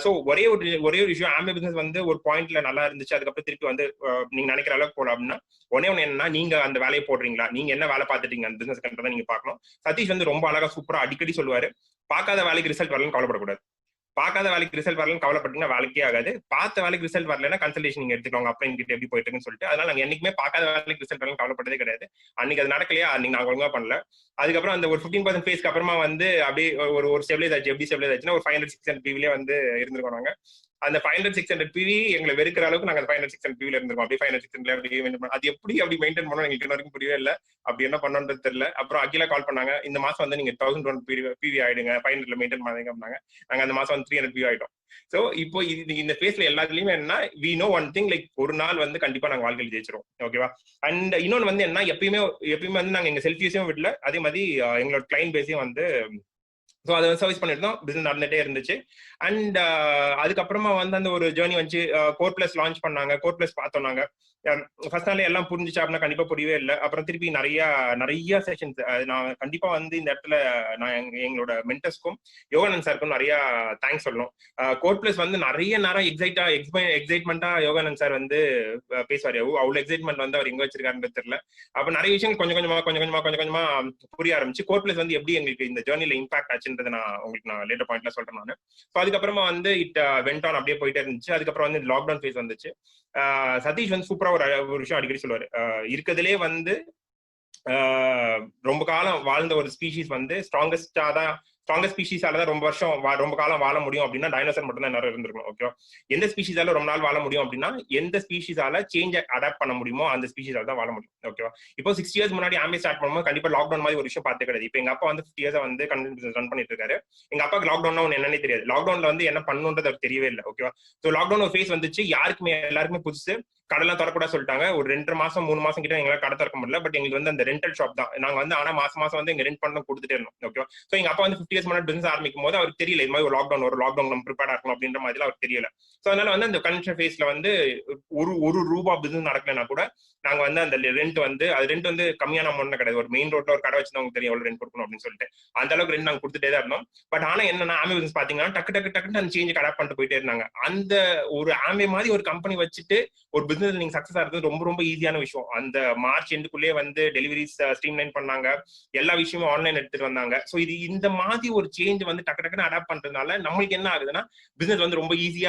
ஸோ ஒரே ஒரு விஷயம், ஆம்பே பிசினஸ் வந்து ஒரு பாயிண்ட்ல நல்லா இருந்துச்சு, அதுக்கப்புறம் திருப்பி வந்து நீங்க நினைக்கிற அளவுக்கு போல அப்படின்னா ஒன்னே என்னன்னா நீங்க அந்த வேலையை போடுறீங்களா, நீங்க என்ன வேலை பார்த்துட்டீங்க அந்த பிசினஸ் கண்ட்ரா நீங்க பார்க்கணும். சதீஷ் வந்து ரொம்ப அழகா சூப்பரா அடிக்கடி சொல்லுவாரு, பார்க்காத வேலைக்கு ரிசல்ட் வரலன்னு கவலைப்படக்கூடாது. பார்க்காத வேலைக்கு ரிசல்ட் வரலன்னு கவலைப்பட்டீங்கன்னா வேலைக்கே ஆகாது. பார்த்த வேலைக்கு ரிசல்ட் வரலன்னா கன்சல்டேஷன் நீங்க எடுத்துக்கோங்க, அப்ளைன் கிட்ட எப்படி போயிட்டு இருக்குன்னு சொல்லிட்டு. அதனால நாங்க என்னைக்குமே பார்க்காத வேலைக்கு ரிசல்ட் வரலன்னு கவலைப்பட்டதே கிடையாது. அன்னைக்கு அது நடக்கலையா, அன்னைக்கு நாங்க ஒழுங்கா பண்ணல. அதுக்கப்புறம் அந்த ஒரு 15% ஃபேஸ்க்கு அப்புறமா வந்து அப்படியே ஒரு ஸ்டெபிலைஸ் ஆச்சு. எப்படி ஸ்டெபிலைஸ் ஆச்சுன்னா ஒரு 500-600 PV வந்து இருந்திருக்கோம் நாங்க. அந்த 500-600 PV எங்களை வெறுக்கிற அளவுக்கு நாங்க 500-600 PV இருந்திருக்கோம். அப்படியே 500-600 அது எப்படி அப்படி மெயின்டைன் பண்ணோம் எங்களுக்கு இன்ன வரைக்கும் புரியவே இல்லை. அப்படி என்ன பண்ணணும்ன்றது தெரியல. அப்புறம் அகிலா கால் பண்ணாங்க, இந்த மாசம் வந்து நீங்க 1,200 PV ஆயிடுங்க, 500 மெயின்டைன் பண்ணாங்க அப்படின்னாங்க. நாங்க அந்த மாசம் வந்து 300 PV ஆயிட்டோம். சோ இப்போ இந்த ஃபேஸ்ல எல்லாத்துலயுமே என்ன we know one thing, like ஒரு நாள் வந்து கண்டிப்பா நாங்க வாழ்க்கையில் ஜெயிச்சிரும். ஓகேவா? அண்ட் இன்னொன்னு வந்து என்ன, எப்பயுமே வந்து நாங்க எங்க செல்ஃபியூஸையும் விடல, அதே மாதிரி எங்களோட கிளைண்ட் பேஸையும் வந்து ஸோ அதை சர்வீஸ் பண்ணிட்டு தான் பிசினஸ் நடந்துட்டே இருந்துச்சு. அண்ட் அதுக்கப்புறமா வந்து அந்த ஒரு ஜேர்னி வந்து கோர் பிளஸ் லான்ச் பண்ணாங்க. கோர் பிளஸ் பார்த்தோம் நாங்க. ஃபர்ஸ்ட் நாளே எல்லாம் புரிஞ்சிச்சு அப்படின்னா கண்டிப்பா புரியவே இல்லை. அப்புறம் திருப்பி நிறைய செஷன்ஸ் நான் கண்டிப்பா வந்து இந்த இடத்துல நான் எங்களோட மென்டர்ஸ்க்கும் யோகானந்த் சாருக்கும் நிறைய தேங்க்ஸ் சொல்லணும். கோர் பிளஸ் வந்து நிறைய நேரம் எக்ஸைட்மெண்டா யோகானந்த் சார் வந்து பேசுவார். அவ்வளவு எக்ஸைட்மெண்ட் வந்து அவர் எங்க வச்சிருக்காருன்னு தெரியல. அப்ப நிறைய விஷயங்கள் கொஞ்சம் கொஞ்சமா புரிய ஆரம்பிச்சு. கோர் பிளஸ் வந்து எப்படி எங்களுக்கு இந்த ஜேர்னில இம்பாக்ட் ஆச்சுன்றதை நான் உங்களுக்கு லேட்டர் பாயிண்ட்ல சொல்றேன் நான். ஸோ அதுக்கப்புறமா வந்து இட் வெண்ட் ஆன் அப்படியே போயிட்டே இருந்துச்சு. அதுக்கப்புறம் வந்து லாக்டவுன் ஃபேஸ் வந்துச்சு. சதீஷ் வந்து சூப்பரா ஒரு விஷயம் அடிக்கடி சொல்லுவாரு, இருக்கிறதுலே வந்து ரொம்ப காலம் வாழ்ந்த ஒரு ஸ்பீஷிஸ் வந்து ஸ்ட்ராங்கஸ்ட் ஸ்பீஷிஸால தான் ரொம்ப காலம் வாழ முடியும் அப்படின்னா டைனோசர் மட்டும் தான் நிறைய இருந்திருக்கும். ஓகேவா? எந்த ஸ்பீஷிஸால ரொம்ப நாள் வாழ முடியும் அப்படின்னா எந்த ஸ்பீஷிஸால சேஞ்ச் அடாப்ட் பண்ண முடியுமோ அந்த ஸ்பீஷிஸால தான் வாழ முடியும். ஓகேவா? இப்போ 60 இயர்ஸ் முன்னாடி ஆம்பே ஸ்டார்ட் பண்ணும்போது கண்டிப்பா லாக்டவுன் மாதிரி ஒரு விஷயம் பார்த்து கிடையாது. இப்போ எங்க அப்பா வந்து 50 இயர்ஸ் வந்து கண்டென்ட் பிசினஸ் ரன் பண்ணிட்டு இருக்காரு. எங்க அப்பாக்கு லாக்டவுன்னா ஒன்று என்னன்னே தெரியாது. லாக்டவுன்ல வந்து என்ன பண்ணுன்றது அவருக்கு தெரியவே இல்லை. ஓகேவா? ஸோ லாக்டவுன் ஒரு ஃபேஸ் வந்துச்சு, எல்லாருக்குமே புதுசு. கடலாம் திறக்கூட சொல்லிட்டாங்க. ஒரு 2 மாசம் 3 மாசம் கிட்ட எங்களால் கடை திறக்க முடியல. பட் எங்களுக்கு வந்து அந்த ரெண்டல் ஷாப் தான் நாங்க வந்து, ஆனா மாசம் வந்து எங்க ரெண்ட் பண்ண கொடுத்துட்டே இருந்தோம். ஓகே. ஸோ எங்க அப்பா வந்து 50 இயர்ஸ் முன்னாடி பிசினஸ் ஆரம்பிக்கும் போது அவருக்கு தெரியல இது மாதிரி ஒரு லாக்டவுன் நம்ம ப்ரிப்பேர்டா இருக்கணும் அப்படின்ற மாதிரி அவருக்கு தெரியல. ஸோ அதனால வந்து அந்த கன்ஸ்ட்ரக்ஷன் ஃபேஸ்ல வந்து ஒரு ரூபா பிசினஸ் நடக்கலன்னா கூட நாங்க வந்து அந்த ரெண்ட் வந்து கம்மியான அமௌண்ட் கிடையாது. ஒரு மெயின் ரோட்ல ஒரு கடை வச்சிருந்தவங்க தெரியும் எவ்வளவு ரெண்ட் கொடுக்கணும் அப்படின்னு சொல்லிட்டு அந்த அளவுக்கு ரெண்ட் நாங்க கொடுத்துட்டே தான் இருந்தோம். பட் ஆனா என்னன்னா ஆம்பே பிசினஸ் பாத்தீங்கன்னா டக்கு அந்த சேஞ்ச் அடாப்ட் பண்ணிட்டு போயிட்டே இருந்தாங்க. அந்த ஒரு ஆம்பே மாதிரி ஒரு கம்பெனி வச்சுட்டு ஒரு பிசினஸ் நீங்க சக்சஸ் ஆகிறது ரொம்ப ஈஸியான விஷயம். அந்த மார்ச் எண்டுக்குள்ளேயே வந்து டெலிவரிஸ் ஸ்ட்ரீம்லைன் பண்ணாங்க, எல்லா விஷயமும் ஆன்லைன் எடுத்துட்டு வந்தாங்க. ஸோ இது இந்த மாதிரி ஒரு சேஞ்ச் வந்து டக்குன்னு அடாப்ட் பண்றதுனால நம்மளுக்கு என்ன ஆகுதுன்னா பிசினஸ் வந்து ரொம்ப ஈஸி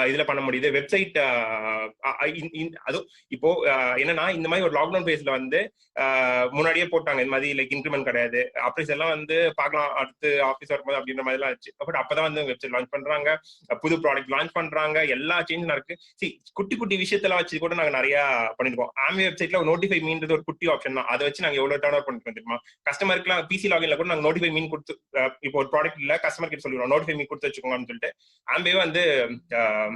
இதுல பண்ண முடியுது. வெப்சைட் அதுவும் இப்போ என்னன்னா இந்த மாதிரி ஒரு லாக்டவுன் பேஸ்ல வந்து முன்னாடியே போட்டாங்க இந்த மாதிரி லைக் இன்க்ரிமெண்ட் கிடையாது, ஆபீஸ் எல்லாம் வந்து பார்க்கலாம் அடுத்து ஆஃபீஸ் வரும்போது அப்படின்ற மாதிரி எல்லாம் ஆச்சு. பட் அப்பதான் வந்து வெப்சைட் லான்ச் பண்றாங்க, புது ப்ராடக்ட் லான்ச் பண்றாங்க, எல்லா சேஞ்சும் நடக்கு. குட்டி விஷயத்தெல்லாம் வச்சு கூட நாங்க நிறைய பண்ணிருக்கோம். ஆம்பே வெப்சைட்ல நோட்டிஃபை மீன்றது ஒரு குட்டி ஆப்ஷன் தான். அதை வச்சு நாங்க எவ்வளவு டர்ன் அவுட் பண்ணிருக்கோம் தெரியுமா? கஸ்டமருக்குலாம் பிசி லாகின்ல கூட நாங்க நோட்டிஃபை மீன் கொடுத்து, இப்போ ஒரு ப்ராடக்ட் இல்ல கஸ்டமர் கிட்ட சொல்லிடுவோம் நோட்டிஃபை மீன் கொடுத்து வச்சுக்கோங்கன்னு சொல்லிட்டு ஆம்பே வந்து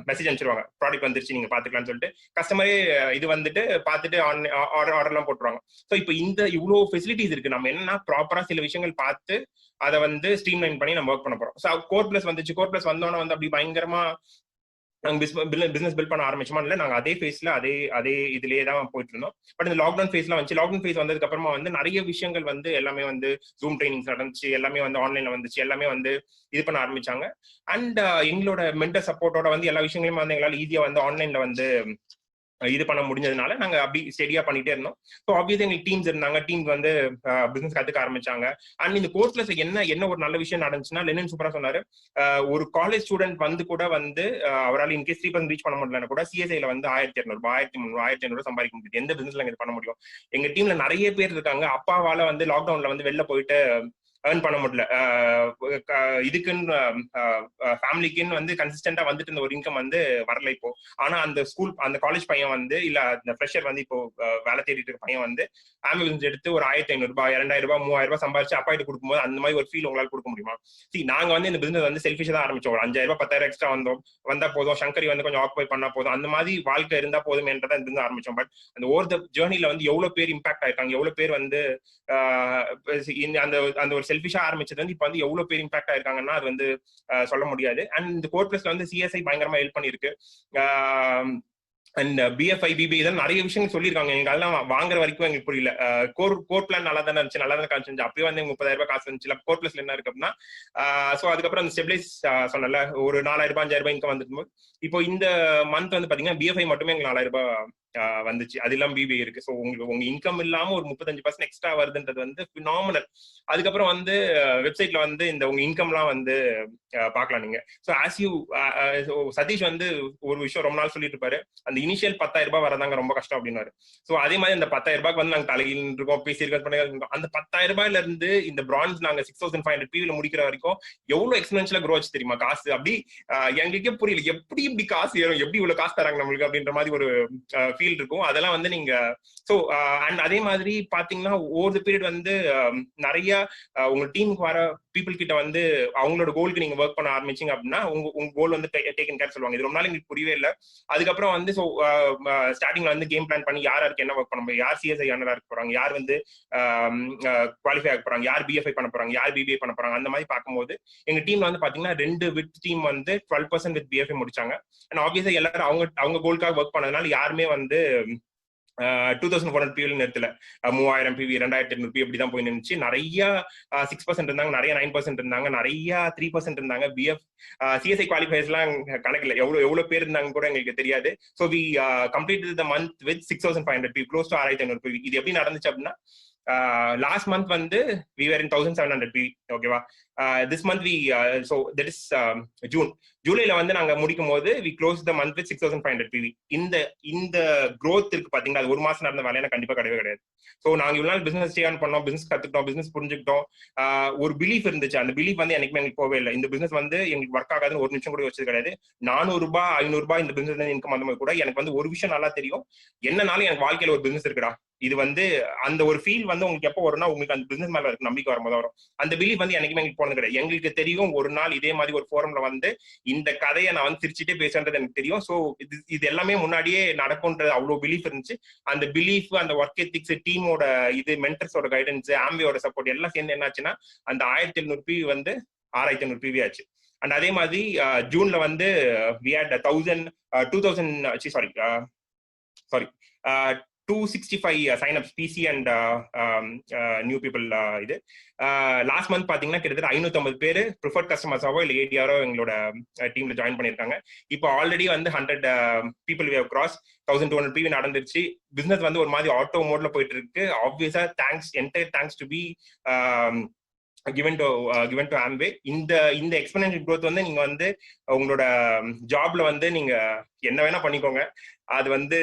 மெசேஜ் அனுப்பிச்சிருவாங்க, ப்ராடக்ட் வந்துருச்சு நீங்க பாத்துக்கலாம்னு சொல்லிட்டு. கஸ்டமரே இது வந்துட்டு பாத்துட்டு ஆர்டர் எல்லாம் போட்டுருவாங்க. ஸோ இப்போ இவ்வளவு ஃபெசிலிட்டிஸ் இருக்கு. நம்ம என்னன்னா ப்ராப்பரா சில விஷயங்கள் பார்த்து அதை வந்து ஸ்ட்ரீம்லைன் பண்ணி நம்ம ஒர்க் பண்ண போறோம். ஸோ கோர் பிளஸ் வந்துச்சு. கோர் பிளஸ் வந்தோன்னா வந்து அப்படி பயங்கரமா நாங்க பிசினஸ் பில்ட் பண்ண ஆரம்பிச்சோமா இல்ல, நாங்க அதே ஃபேஸ்ல அதே இதுலயே தான் போயிட்டு இருந்தோம். பட் இந்த லாக்டவுன் ஃபேஸ்ல வந்துச்சு. லாக்டவுன் ஃபேஸ் வந்ததுக்கு அப்புறமா வந்து நிறைய விஷயங்கள் வந்து எல்லாமே வந்து ஜூம் ட்ரைனிங்ஸ் நடந்துச்சு, எல்லாமே வந்து ஆன்லைன்ல வந்துச்சு, எல்லாமே வந்து இது பண்ண ஆரம்பிச்சாங்க. அண்ட் எங்களோட மென்டர் சப்போர்ட்டோட வந்து எல்லா விஷயங்களையும் வந்து எங்களால ஈஸியா வந்து ஆன்லைன்ல வந்து இது பண்ண முடிஞ்சதுனால நாங்க அப்படி ஸ்டெடியா பண்ணிட்டே இருந்தோம். ஸோ ஆப்வியஸா எங்களுக்கு டீம்ஸ் இருந்தாங்க, டீம்ஸ் வந்து பிசினஸ் கத்துக்க ஆரம்பிச்சாங்க. அண்ட் இந்த கோர்ஸ்ல என்ன ஒரு நல்ல விஷயம் நடந்துச்சுன்னா, லெனின் சூப்பரா சொன்னாரு, ஒரு காலேஜ் ஸ்டூடெண்ட் வந்து கூட வந்து அவரால் இன்கேஸ் 3% ரீச் பண்ண முடியலன்னா கூட சிஎஸ்ஐல வந்து 1200 1300 1500 சம்பாதிக்க முடியுது. எந்த பிசினஸ்ல இது பண்ண முடியும். எங்க டீம்ல நிறைய பேர் இருக்காங்க, அப்பாவால வந்து லாக்டவுன்ல வந்து வெளில போயிட்டு ஏர்ன் பண்ண முடியல. இதுக்குன்னு ஃபேமிலிக்குன்னு வந்து கன்சிஸ்டன்டா வந்துட்டு இருந்த ஒரு இன்கம் வந்து வரல இப்போ. ஆனா அந்த காலேஜ் பையன் வந்து இல்ல அந்த ஃப்ரெஷர் வந்து இப்போ வேலை தேடிட்டு இருக்க பையன் வந்து ஆம்புலன்ஸ் எடுத்து ஒரு 1500 ரூபாய் 2000 ரூபாய் 3000 ரூபாய் சம்பாதிச்சு அப்பா கிட்ட கொடுக்கும்போது அந்த மாதிரி ஒரு ஃபீல் உங்களால கொடுக்க முடியுமா? நாங்க வந்து இந்த பிசினஸ் வந்து செல்ஃபிஷா தான் ஆரம்பிச்சோம். ஒரு 5000 ரூபாய் 10000 எக்ஸ்ட்ரா வந்தா போதும், சங்கரி வந்து கொஞ்சம் ஆக்குபை பண்ணா போதும், அந்த மாதிரி வாழ்க்கை இருந்தா போதும் என்றதான் இந்த பிசினஸ் ஆரம்பிச்சோம். பட் அந்த ஓவர் த ஜேர்னில வந்து எவ்வளவு பேர் இம்பாக்ட் ஆயிருக்காங்க, எவ்வளவு பேர் வந்து அந்த ஒரு செல்ஃபிஷா ஆரம்பிச்சது வந்து இப்ப வந்து எவ்வளவு பேர் இம்பாக்ட் ஆயிருக்காங்கன்னா அது வந்து சொல்ல முடியாது. அண்ட் இந்த கோர் பிளஸ்ல வந்து சிஎஸ்ஐ பயங்கரமா ஹெல்ப் பண்ணிருக்கு. அண்ட் பிஎஃப்ஐ பிபி இதெல்லாம் நிறைய விஷயங்கள் சொல்லியிருக்காங்க. எங்க அதெல்லாம் வாங்குற வரைக்கும் எங்களுக்கு புரியல. கோர் பிளான் நல்லா தானே இருந்துச்சு, நல்லா தானே காமிச்சு, அப்பயே வந்து 30,000 ரூபாய் காசு இருந்துச்சு. கோர் பிளஸ்ல என்ன இருக்கு அப்படின்னா, ஸோ அதுக்கப்புறம் அந்த ஸ்டெபிலைஸ் சொன்னல ஒரு 4000 ரூபாய் 5000 ரூபாய் இன்கம் வந்துட்டு இப்போ இந்த மந்த் வந்து பாத்தீங்கன்னா பிஎஃப்ஐ மட்டுமே எங்களுக்கு 4000 ரூபாய் வந்துச்சு. அது இல்லாம பிபிஐ இருக்கு. ஸோ உங்க இன்கம் இல்லாம ஒரு 35% எக்ஸ்ட்ரா வருதுன்றது வந்து பினாமினல். அதுக்கப்புறம் வந்து வெப்சைட்ல வந்து இந்த உங்க இன்கம்லாம் வந்து பார்க்கலாம் நீங்க. ஸோ ஆஸ் யூ சதீஷ் வந்து ஒரு விஷயம் ரொம்ப நாள் சொல்லிட்டு இருப்பாரு, அந்த இனிஷியல் 10,000 ரூபாய் வரதாங்க ரொம்ப கஷ்டம் அப்படின்னாரு. ஸோ அதே மாதிரி அந்த 10,000 ரூபாய்க்கு வந்து நாங்க தலையில் இருக்கோம், பேசியிருக்கோம். அந்த 10,000 ரூபாயில இருந்து இந்த பிரான்ஸ் நாங்க 6500 பிவில முடிக்கிற வரைக்கும் எவ்வளவு எக்ஸ்பென்ஷியலா க்ரோ ஆச்சு தெரியுமா காசு? அப்படி எங்களுக்கே புரியல, எப்படி இப்படி காசு ஏறும், எப்படி இவ்வளவு காசு தராங்க நம்மளுக்கு அப்படின்ற மாதிரி ஒரு ஃபீல் இருக்கும். அதெல்லாம் வந்து நீங்க ஸோ அண்ட் அதே மாதிரி பாத்தீங்கன்னா ஓவர் தி பீரியட் வந்து நிறைய உங்க டீமுக்கு வர பீப்புள் கிட்ட வந்து அவங்களோட கோலுக்கு நீங்க ஒர்க் பண்ண ஆரம்பிச்சிங்க அப்படின்னா உங்க கோல் வந்து டேக்கன் கேர் சொல்லுவாங்க. இது ரொம்ப நாள் எங்களுக்கு புரியவே இல்லை. அதுக்கப்புறம் வந்து ஸோ ஸ்டார்டிங்ல வந்து கேம் பிளான் பண்ணி யாருக்கு என்ன ஒர்க் பண்ண முடியும், யார் சிஎஸ்ஐ யாரா இருக்க போறாங்க, யார் வந்து குவாலிஃபை ஆக போறாங்க, யார் பிஎஃப்ஐ பண்ண போறாங்க, யார் பிபிஐ பண்ண போறாங்க, அந்த மாதிரி பார்க்கும்போது எங்க டீம்ல வந்து பாத்தீங்கன்னா 2 வித் டீம் வந்து 12% வித் பிஎஃப்ஐ முடிச்சாங்க. அண்ட் ஆப்வியஸா எல்லாரும் அவங்க கோலுக்காக ஒர்க் பண்ணதுனால யாருமே வந்து 2400 பிவி நேரத்துல 3000 பிவி 2800 பிவி அப்படிதான் போய் நின்றுச்சு. நிறைய 6% இருந்தாங்க, நிறைய 9% இருந்தாங்க, நிறைய 3% இருந்தாங்க. பிஎஃப் சிஎஸ்ஐ குவாலிஃபைஸ் எல்லாம் கணக்கில் எவ்வளவு பேர் இருந்தாங்க கூட எங்களுக்கு தெரியாது. So we completed the month with 6500 PV, close to 6500 PV. இது எப்படி நடந்துச்சு அப்படின்னா, லாஸ்ட் மந்த் வந்து we were in 1700 PV. ஓகேவா? this month we so that is ஜூலைல வந்து நாங்க முடிக்கும் போது we closed the month with 6500 PV. இந்த growth இருக்கு பாத்தீங்களா, அது ஒரு மாசம் நடந்த வேலையான கண்டிப்பா கிடையவே கிடையாது. ஸோ நாங்க இவ்வளவு நாள் பிசினஸ் ஸ்டே ஆன் பண்ணோம், பிசினஸ் கத்துக்கிட்டோம், பிசினஸ் புரிஞ்சுக்கிட்டோம். ஒரு பிலீஃப் இருந்துச்சு. அந்த பிலீஃப் வந்து எனக்குமே எங்களுக்கு போவே இல்லை. இந்த பிசினஸ் வந்து எங்களுக்கு ஒர்க் ஆகாதுன்னு ஒரு நிமிஷம் கூட வச்சது கிடையாது. 400 ரூபாய் 500 ரூபாய் இந்த பிசினஸ் இன்கம் அந்த மாதிரி கூட எனக்கு வந்து ஒரு விஷயம் நல்லா தெரியும், என்னனாலும் எனக்கு வாழ்க்கையில ஒரு பிசினஸ் இருக்குடா. இது வந்து அந்த ஒரு ஃபீல் வந்து உங்களுக்கு எப்போ வரும்னா, உங்களுக்கு அந்த பிசினஸ் மேல இருக்க நம்பிக்கை வரும்போது வரும். அந்த பிலீஃப் வந்து எனக்குமே எங்களுக்கு போனது கிடையாது. எங்களுக்கு தெரியும் ஒரு நாள் இதே மாதிரி ஒரு ஃபோரம்ல வந்து இந்த கதையை நான் வந்து சிரிச்சுட்டே பேசுறது எனக்கு தெரியும். ஸோ இது எல்லாமே முன்னாடியே நடக்கும்ன்றது அவ்வளவு பிலீஃப் இருந்துச்சு. அந்த பிலீஃப், அந்த ஒர்க் எத்திக்ஸ், டீமோட இது, மென்டர்ஸோட கைடன்ஸ், ஆம்பியோட சப்போர்ட் எல்லாம் சேர்ந்து என்னாச்சுன்னா அந்த 1700 பிவி வந்து 6500 பிவி ஆச்சு. அண்ட் அதே மாதிரி ஜூன்ல வந்து we had 265 sign-ups PC and new people. இது லாஸ்ட் மந்த் பாத்தீங்கன்னா கிட்டத்தட்ட 550 பேர் ப்ரிஃபர்ட் கஸ்டமர்ஸாவோ இல்ல ஏடிஆரோ எங்களோட டீம்ல ஜாயின் பண்ணிருக்காங்க. இப்போ ஆல்ரெடி வந்து 100 people we have crossed 1200 PV நடந்துருச்சு. பிசினஸ் வந்து ஒரு மாதிரி ஆட்டோ மோட்ல போயிட்டு இருக்கு. ஆப்வியஸா entire thanks to be given to Amway. இந்த எக்ஸ்போனென்ஷியல் growth வந்து நீங்க வந்து உங்களோட ஜாப்ல வந்து நீங்க என்ன வேணா பண்ணிக்கோங்க, அது வந்து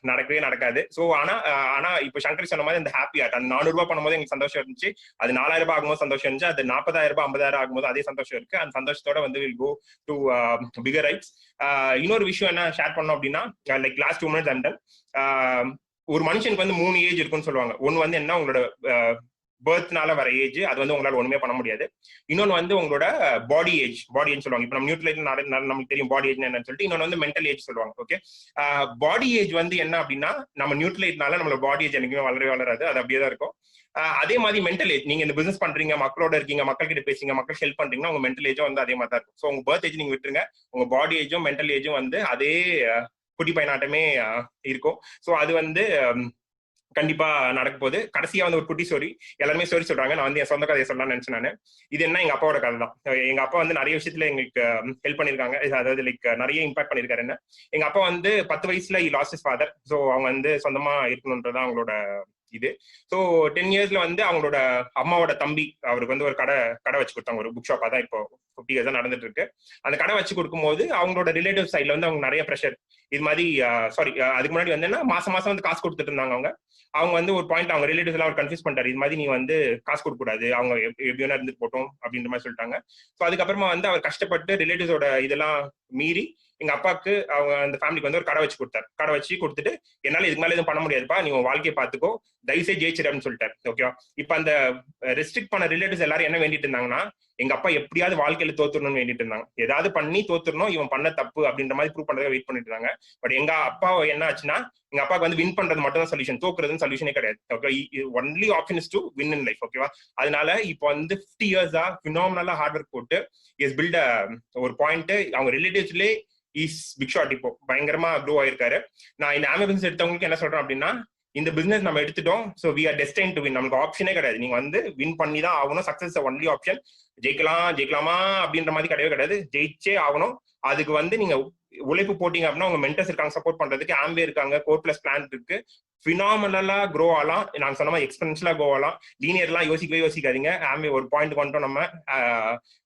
நடக்கவே நடக்காது. ஸோ ஆனா இப்போ சங்கரி சொன்ன மாதிரி அந்த ஹாப்பி ஆர்ட், அந்த 400 ரூபாய் பண்ணும்போது எங்களுக்கு சந்தோஷம் இருந்துச்சு, அது 4000 ரூபாய் ஆகும்போது சந்தோஷம் இருந்துச்சு, அது 40,000 ரூபாய் 50,000 ஆகும்போது அதே சந்தோஷம் இருக்கு. அந்த சந்தோஷத்தோட வந்து will go to bigger heights. இன்னொரு விஷயம் என்ன ஷேர் பண்ணோம் அப்படின்னா, லைக் லாஸ்ட் 2 minutes ஒரு மனுஷனுக்கு வந்து 3 ஏஜ் இருக்குன்னு சொல்லுவாங்க. ஒன்னு வந்து என்ன, உங்களோட பர்த்னால வர ஏஜ், அது வந்து உங்களால ஒண்ணுமே பண்ண முடியாது. இன்னொன்னு வந்து உங்களோட பாடி ஏஜ் சொல்லுவாங்க. இப்ப நம்ம நியூட்ரலைட் நமக்கு தெரியும் பாடி ஏஜ் என்னன்னு சொல்லிட்டு. இன்னொன்னு வந்து மென்டல் ஏஜ் சொல்லுவாங்க. ஓகே, பாடி ஏஜ் வந்து என்ன அப்படின்னா, நம்ம நியூட்ரலைட்னால நம்மளோட பாடி ஏஜ் என்னைக்குமே வளரவே வளராது, அது அப்படியே தான் இருக்கும். அதே மாதிரி மென்டல் ஏஜ், நீங்க இந்த பிசினஸ் பண்றீங்க, மக்களோட இருக்கீங்க, மக்கள் கிட்ட பேசுறீங்க, மக்கள் ஹெல்ப் பண்றீங்கன்னா உங்க மென்டல் ஏஜும் வந்து அதே மாதிரி தான் இருக்கும். ஸோ உங்க பர்த் ஏஜ் நீங்க விட்டுருங்க, உங்க பாடி ஏஜும் மென்டல் ஏஜும் வந்து அதே குட்டி பையனாட்டமே இருக்கும். ஸோ அது வந்து கண்டிப்பா நடக்க போகுது. கடைசியா வந்து ஒரு குட்டி ஸ்டோரி, எல்லாருமே ஸ்டோரி சொல்றாங்க, நான் வந்து என் சொந்த கதையை சொல்லலாம்னு நினைச்சேன் நானு. இது என்ன, எங்க அப்பாவோட கதை தான். எங்க அப்பா வந்து நிறைய விஷயத்துல எங்களுக்கு ஹெல்ப் பண்ணிருக்காங்க, அதாவது லைக் நிறைய இம்பாக்ட் பண்ணிருக்காரு என்ன. எங்க அப்பா வந்து 10 வயசுல லாஸ்ட் இஸ் ஃபாதர். ஸோ அவங்க வந்து சொந்தமா இருக்கணும்ன்றதான் அவங்களோட இது. ஸோ 10 இயர்ஸ்ல வந்து அவங்களோட அம்மாவோட தம்பி அவருக்கு வந்து ஒரு கடை வச்சு கொடுத்தாங்க, ஒரு புக் ஷாப். அதான் இப்போ 50 இயர்ஸ் தான் நடந்துட்டு இருக்கு. அந்த கடை வச்சு கொடுக்கும்போது அவங்களோட ரிலேட்டிவ் சைட்ல வந்து அவங்க நிறைய ப்ரெஷர், இது மாதிரி அதுக்கு முன்னாடி வந்து என்ன, மாசம் வந்து காசு கொடுத்துட்டு இருந்தாங்க. அவங்க வந்து ஒரு பாயிண்ட் அவங்க ரிலேட்டிவ்ஸ் எல்லாம் கன்ஃபியூஸ் பண்ணிட்டாரு, இது மாதிரி நீ வந்து காசு கொடுக்க கூடாது, அவங்க எப்படி வேணா இருந்துட்டு போட்டோம் அப்படின்ற மாதிரி சொல்லிட்டாங்க. ஸோ அதுக்கப்புறமா வந்து அவர் கஷ்டப்பட்டு ரிலேட்டிவ்ஸோட இதெல்லாம் மீறி எங்க அப்பாவுக்கு அவங்க அந்த ஃபேமிலிக்கு வந்து ஒரு கடை வச்சு கொடுத்தாரு. கடை வச்சு கொடுத்துட்டு, என்னால இதுக்கு மேல எதுவும் பண்ண முடியாதுப்பா, நீ உன் வாழ்க்கையை பார்த்துக்கோ, தயவுசெய்து ஜெயிச்சிரு அப்படின்னு சொல்லிட்டாரு. ஓகேவா. இப்ப அந்த ரெஸ்ட்ரிக்ட் பண்ண ரிலேட்டிவ்ஸ் எல்லாரும் என்ன வேண்டிட்டு இருந்தாங்கன்னா, எங்க அப்பா எப்படியாவது வாழ்க்கையில தோத்துறணும்னு வேண்டிட்டு இருந்தாங்க. ஏதாவது பண்ணி தோத்துறணும், இவன் பண்ண தப்பு அப்படின்ற மாதிரி ப்ரூவ் பண்றதுக்கு வெயிட் பண்ணிட்டு இருந்தாங்க. பட் எங்க அப்பா என்ன ஆச்சுன்னா, எங்க அப்பாவுக்கு வந்து வின் பண்றது மட்டும் தான் சொல்யூஷன், தோக்குறதுன்னு சொல்யூஷனே கிடையாது. Okay, only option is to win in life. ஓகேவா. அதனால இப்போ வந்து 50 இயர்ஸா ஃபினாமினலா ஹார்ட் ஒர்க் போட்டு இஸ் பில்ட் ஒரு பாயிண்ட். அவங்க ரிலேட்டிவ்ஸ்லேயே இஸ் பிக் ஷாட் இப்போ பயங்கரமா க்ரோ ஆயிருக்காரு. நான் இந்த ஆமே பிசினஸ் எடுத்தவங்களுக்கு என்ன சொல்றேன் அப்படின்னா, இந்த பிசினஸ் நம்ம எடுத்துட்டோம், so we are destined to win. நமக்கு ஆப்ஷனே கிடையாது, நீங்க வந்து வின் பண்ணி தான் ஆகணும். Success only option. ஜெயிக்கலாமா அப்படின்ற மாதிரி கிடையவே கிடையாது, ஜெயிச்சே ஆகணும். அதுக்கு வந்து நீங்க உழைப்பு போட்டீங்க அப்படின்னா உங்க மென்டர்ஸ் இருக்காங்க சப்போர்ட் பண்றதுக்கு, ஆம்பே இருக்காங்க, கோர் பிளஸ் பிளான் இருக்கு, ஃபினாமினலா க்ரோ ஆகலாம். நான் சொன்ன மாதிரி எக்ஸ்பென்ஷியலா க்ரோ ஆகலாம். லீனியர்லாம் யோசிக்காதீங்க. ஆம்பே ஒரு பாயிண்ட் கொண்டோம், நம்ம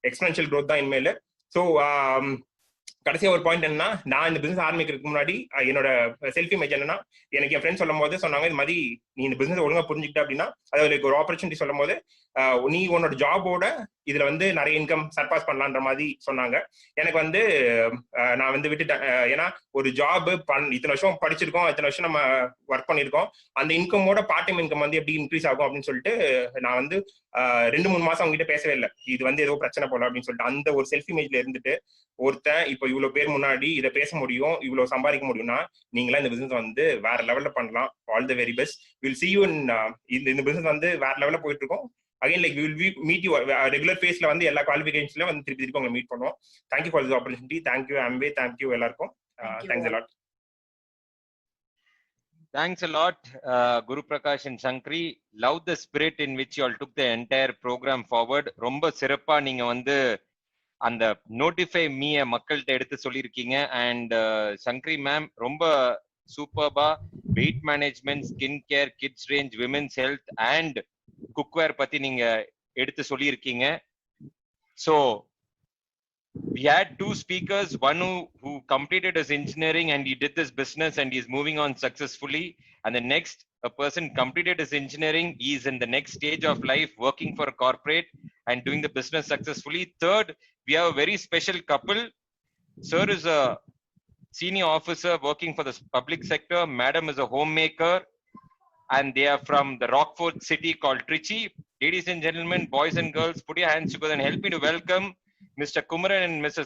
எக்ஸ்பென்ஷியல் க்ரோத் தான் இனிமேல். ஸோ கடைசியா ஒரு பாயிண்ட் என்னன்னா, நான் இந்த பிசினஸ் ஆரம்பிக்கிறதுக்கு முன்னாடி என்னோட செல்ஃப் இமேஜ் என்னன்னா, எனக்கு என் ஃப்ரெண்ட்ஸ் சொல்லும் போது சொன்னாங்க, இது மாதிரி நீ இந்த பிசினஸ் ஒழுங்கா புரிஞ்சுக்கிட்ட அப்படின்னா, அதாவது ஒரு ஆப்பர்ச்சுனிட்டி சொல்லும் போது நீ உன்னோட ஜாபோட இதுல வந்து நிறைய இன்கம் சர்பாஸ் பண்ணலான்ற மாதிரி சொன்னாங்க. எனக்கு வந்து நான் வந்து விட்டுட்டேன். ஏன்னா ஒரு ஜாப் இத்தனை வருஷம் படிச்சிருக்கோம், இத்தனை வருஷம் நம்ம ஒர்க் பண்ணிருக்கோம், அந்த இன்கமோட பார்ட் டைம் இன்கம் வந்து எப்படி இன்க்ரீஸ் ஆகும் அப்படின்னு சொல்லிட்டு நான் வந்து 2-3 மாசம் அவங்க கிட்ட பேசவே இல்லை. இது வந்து ஏதோ பிரச்சனை போல அப்படின்னு சொல்லிட்டு அந்த ஒரு செல்ஃப் இமேஜ்ல இருந்துட்டு, ஒருத்தன் இப்ப இவ்வளவு பேர் முன்னாடி இதை பேச முடியும், இவ்வளவு சம்பாதிக்க முடியும்னா, நீங்களா இந்த பிசினஸ் வந்து வேற லெவல்ல பண்ணலாம். All the very best. Will see you in இந்த பிசினஸ் வந்து வேற லெவல்ல போயிட்டு இருக்கோம். Again like will meet you regular ஃபேஸ்ல வந்து எல்லா குவாலிஃபிகேஷன்ஸ்ல வந்து திருப்பி உங்களை மீட் பண்ணுவோம். Thank you for this opportunity. Thank you Amway, thank you எல்லாருக்கும். Thanks a lot. Thanks a lot, Guru Prakash and Shankri. Love the spirit in which you all took the entire program forward. ரொம்ப சிறப்பா நீங்க வந்து அந்த நோட்டிஃபை மீ மக்கள்கிட்ட எடுத்து சொல்லியிருக்கீங்க. And Sankari ma'am ரொம்ப சூப்பர்பா weight management, skin care, kids range, women's health and cookware பத்தி நீங்க எடுத்து சொல்லியிருக்கீங்க. So we had two speakers, one who completed his engineering and he did this business and he is moving on successfully, and the next a person completed his engineering, he is in the next stage of life working for a corporate and doing the business successfully. Third, we have a very special couple. Sir is a senior officer working for the public sector, madam is a homemaker, and they are from the Rockford city called Trichy. Ladies and gentlemen, boys and girls, put your hands together and help me to welcome Mr. Kumaran and Mrs.